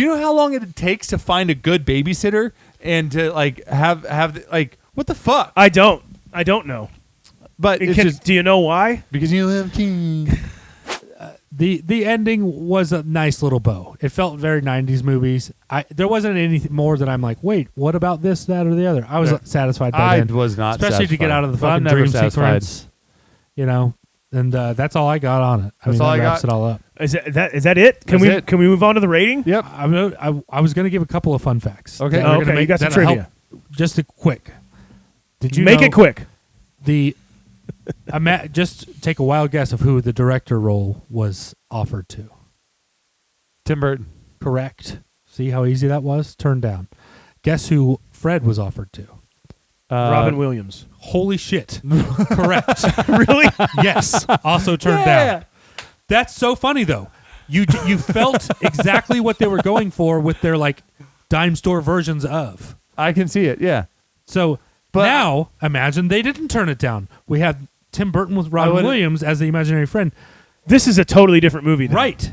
you know how long it takes to find a good babysitter and to like have like what the fuck? I don't know. But it's just do you know why? because you live king. The ending was a nice little bow. It felt very 90s movies. There wasn't anything more that I'm like, wait, what about this, that, or the other? I was satisfied by the end. was not, especially to get out of the But I'm fucking never dream satisfied. sequence. And that's all I got on it. That's all that I wraps got. it all up. Is that it? Can That's it. we move on to the rating? Yep. I was going to give a couple of fun facts. Okay. that are Okay, gonna you got some that'll trivia. help. Just a quick. Did you Make know it quick. Just take a wild guess of who the director role was offered to. Tim Burton. Correct. See how easy that was? Turned down. Guess who Fred was offered to? Robin Williams. Holy shit. Correct. Really? Yes. Also turned down. That's so funny though. You felt exactly what they were going for with their like dime store versions of. I can see it. Yeah. So now imagine they didn't turn it down. We have Tim Burton with Robin Williams as the imaginary friend. This is a totally different movie. Then. Right.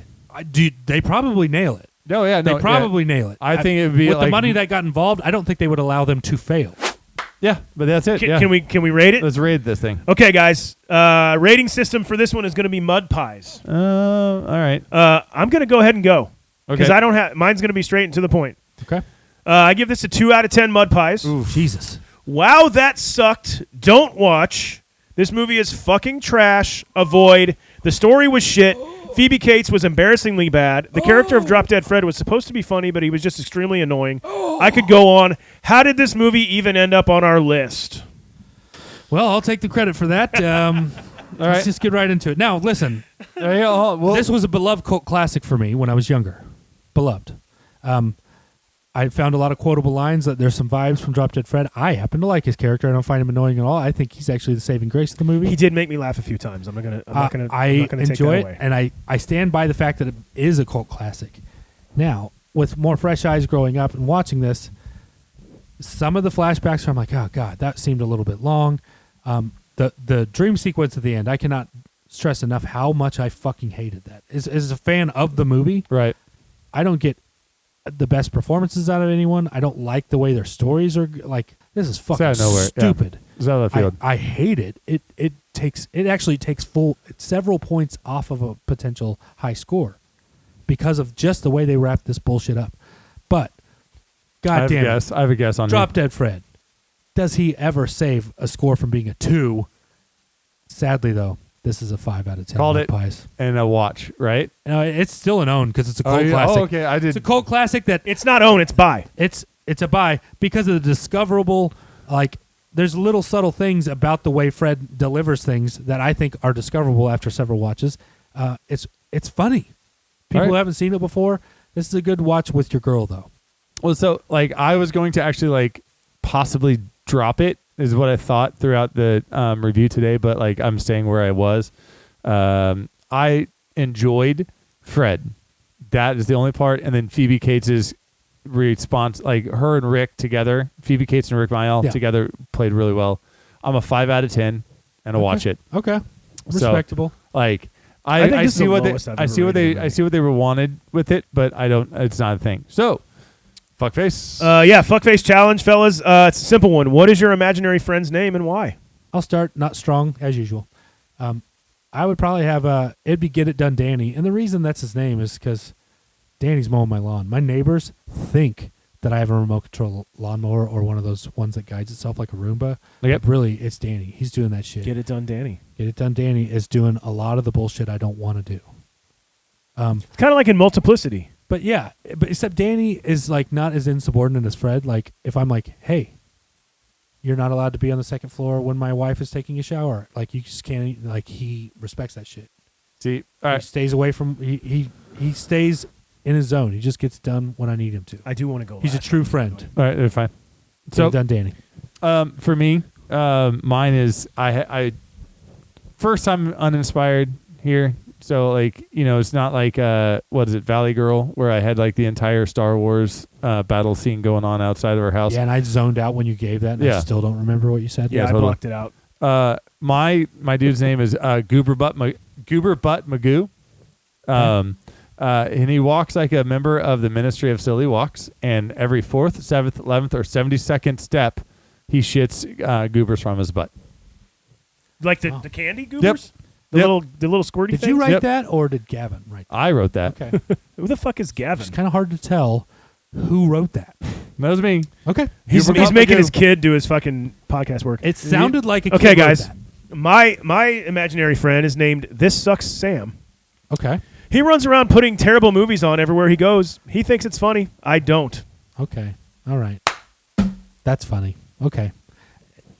They probably nail it. No, yeah, They probably nail it. I think it would be with like the money that got involved. I don't think they would allow them to fail. Yeah, but that's it. Can we rate it? Let's rate this thing. Okay, guys. Rating system for this one is going to be mud pies. All right. I'm going to go ahead and go because Okay. I don't have mine's going to be straight and to the point. Okay. I give this a 2 out of 10 mud pies. Ooh, Jesus. Wow, that sucked. Don't watch. This movie is fucking trash. Avoid. The story was shit. Phoebecates was embarrassingly bad. The character of Drop Dead Fred was supposed to be funny, but he was just extremely annoying. I could go on. How did this movie even end up on our list? Well, I'll take the credit for that. Let's just get right into it. Now, listen. This was a beloved cult classic for me when I was younger. Beloved. I found a lot of quotable lines. That there's some vibes from Drop Dead Fred. I happen to like his character. I don't find him annoying at all. I think he's actually the saving grace of the movie. He did make me laugh a few times. I'm not gonna I take enjoy that it, away. and I stand by the fact that it is a cult classic. Now, with more fresh eyes growing up and watching this, some of the flashbacks, I'm like, oh god, that seemed a little bit long. The dream sequence at the end, I cannot stress enough how much I fucking hated that. As a fan of the movie, right? I don't get the best performances out of anyone. I don't like the way their stories are. Like, this is fucking stupid. Yeah. It's out of the field. I hate it. It actually takes several points off of a potential high score because of just the way they wrap this bullshit up. But God damn it. I have a guess on Drop Dead Fred. Does he ever save a score from being a 2? Sadly, though, this is a 5 out of 10. Called it pies. And a watch, right? No, it's still an own because it's a cult classic. Oh, okay. I did. It's a cult classic that it's not own, it's buy. It's a buy because of the discoverable. Like, there's little subtle things about the way Fred delivers things that I think are discoverable after several watches. It's funny. People who haven't seen it before. This is a good watch with your girl, though. Well, so like I was going to actually like possibly drop it is what I thought throughout the review today, but like I'm staying where I was. I enjoyed Fred. That is the only part, and then Phoebe Cates' response, like her and Rick together, Phoebe Cates and Rick Mayall together played really well. I'm a 5 out of 10, and I'll watch it. Okay, respectable. So, like I think I this is see the what lowest I've ever rated a I see what they were wanted with it, but I don't. It's not a thing. So, fuckface. Fuckface challenge, fellas. It's a simple one. What is your imaginary friend's name and why? I'll start not strong as usual. I would probably have it'd be Get It Done Danny, and the reason that's his name is because Danny's mowing my lawn. My neighbors think that I have a remote control lawnmower or one of those ones that guides itself like a Roomba. Yep. But really, it's Danny. He's doing that shit. Get It Done Danny. Get It Done Danny is doing a lot of the bullshit I don't want to do. It's kind of like in Multiplicity. But yeah, but except Danny is like not as insubordinate as Fred. Like if I'm like, hey, you're not allowed to be on the second floor when my wife is taking a shower. Like you just can't. Like he respects that shit. See, all He right. stays away from. He stays in his zone. He just gets done when I need him to. I do want to go. He's a last. true friend. All right, they're fine. Get So It Done Danny. For me, mine is I first I'm uninspired here. So like it's not like what is it, Valley Girl, where I had like the entire Star Wars battle scene going on outside of our house. Yeah, and I zoned out when you gave that, and I still don't remember what you said. Yeah, I totally. blocked it out. My dude's name is Goober Butt Magoo. And he walks like a member of the Ministry of Silly Walks, and every 4th, 7th, 11th, or 72nd step, he shits goobers from his butt. Like the candy goobers? Yep. The little squirty Did things? you write Yep. that, or did Gavin write that? I wrote that. Okay. Who the fuck is Gavin? It's kind of hard to tell who wrote that. That was me. Okay. He's Goober making Magoo. his kid do his fucking podcast work. It sounded like a kid Okay, wrote guys. that. My imaginary friend is named This Sucks Sam. Okay. He runs around putting terrible movies on everywhere he goes. He thinks it's funny. I don't. Okay. All right. That's funny. Okay.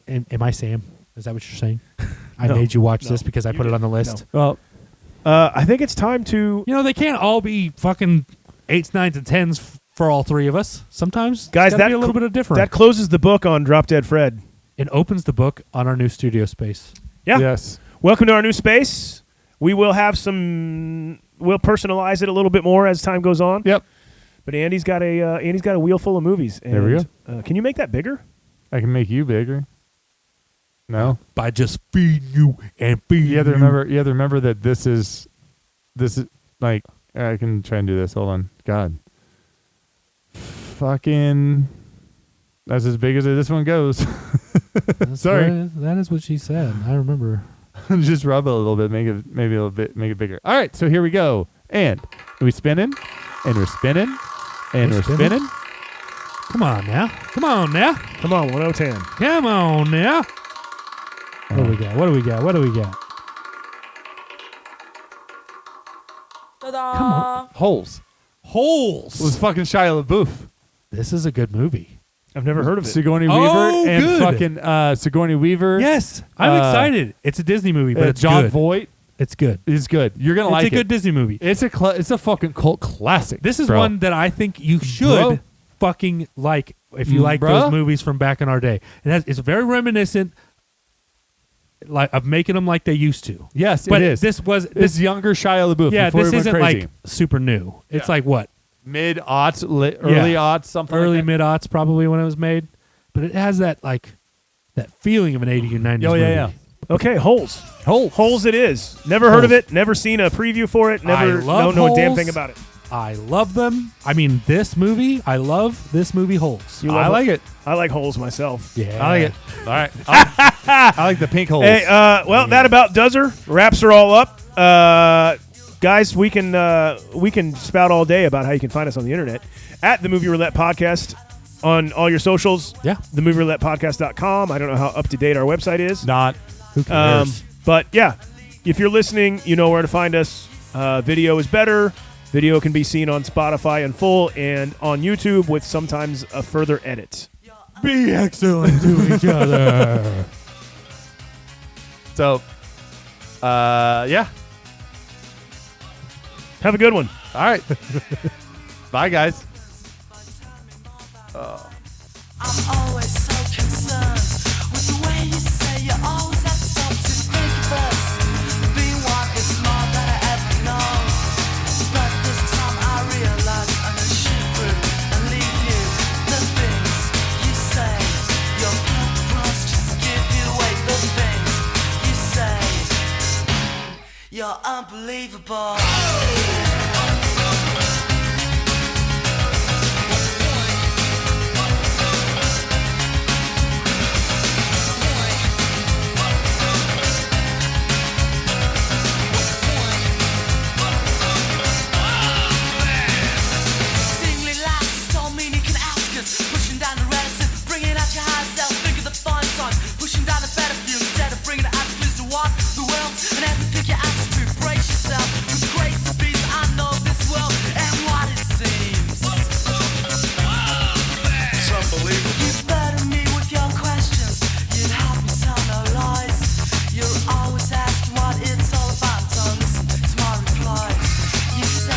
Am I Sam? Is that what you're saying? I No. made you watch No. this because I You put it did. on the list. Well, I think it's time to... You know, they can't all be fucking 8s, 9s, and 10s for all three of us. Sometimes Guys, it's gotta that be a little bit of different. That closes the book on Drop Dead Fred. It opens the book on our new studio space. Yeah. yes. Welcome to our new space. We will have some... We'll personalize it a little bit more as time goes on. Yep. But Andy's got a wheel full of movies. And, There we go. Can you make that bigger? I can make you bigger. No. By just feeding you and feeding You have to remember. You have to remember that this is like I can try and do this. Hold on. God. Fucking. That's as big as this one goes. Sorry. That is what she said. I remember. Just rub it a little bit, make it bigger. All right, so here we go. And we spinning, and we're spinning, and We're we're spinning? spinning. Come on now. Come on now. Come on, 1010. Come on now. What do we got? What do we got? What do we got? Come on. Holes. Holes. It was fucking Shia LaBeouf. This is a good movie. I've never heard of it. Sigourney Oh, Weaver and good. fucking Sigourney Weaver. Yes, I'm excited. It's a Disney movie, but it's John good. Voight It's good. is good. You're gonna It's like a good it. Disney movie. It's a fucking cult classic. This is bro. one that I think you should Bro. fucking like if you like Bruh. those movies from back in our day. It's very reminiscent like of making them like they used to. Yes, But it is. This younger Shia LaBeouf. Yeah, before this he went isn't crazy. like super new. It's Yeah. like what? Mid aughts, early aughts, something. Early like that. mid aughts probably when it was made. But it has that feeling of an 80s or 90s Oh movie. yeah. Okay, Holes. Holes. Holes it is. Never heard of it. Never seen a preview for it. Never love know a damn Holes. thing about it. I love them. I mean, I love this movie Holes. You I love like it. I like Holes myself. Yeah. I like it. All right. I like the pink holes. Hey, that about does her. Wraps her all up. Guys, we can spout all day about how you can find us on the internet at the Movie Roulette Podcast on all your socials. Yeah. The movieroulettepodcast.com. I don't know how up to date our website is. Not. Who cares? But yeah, if you're listening, you know where to find us. Video is better. Video can be seen on Spotify in full and on YouTube with sometimes a further edit. Be excellent to each other. So, yeah. Have a good one. All right. Bye, guys. I'm always so concerned with the way you say you always have to stop to think of us. Being one is more than I ever know. But this time I realize I'm gonna shoot through and leave you. The things you say, your purpose just give you away. The things you say, you're unbelievable.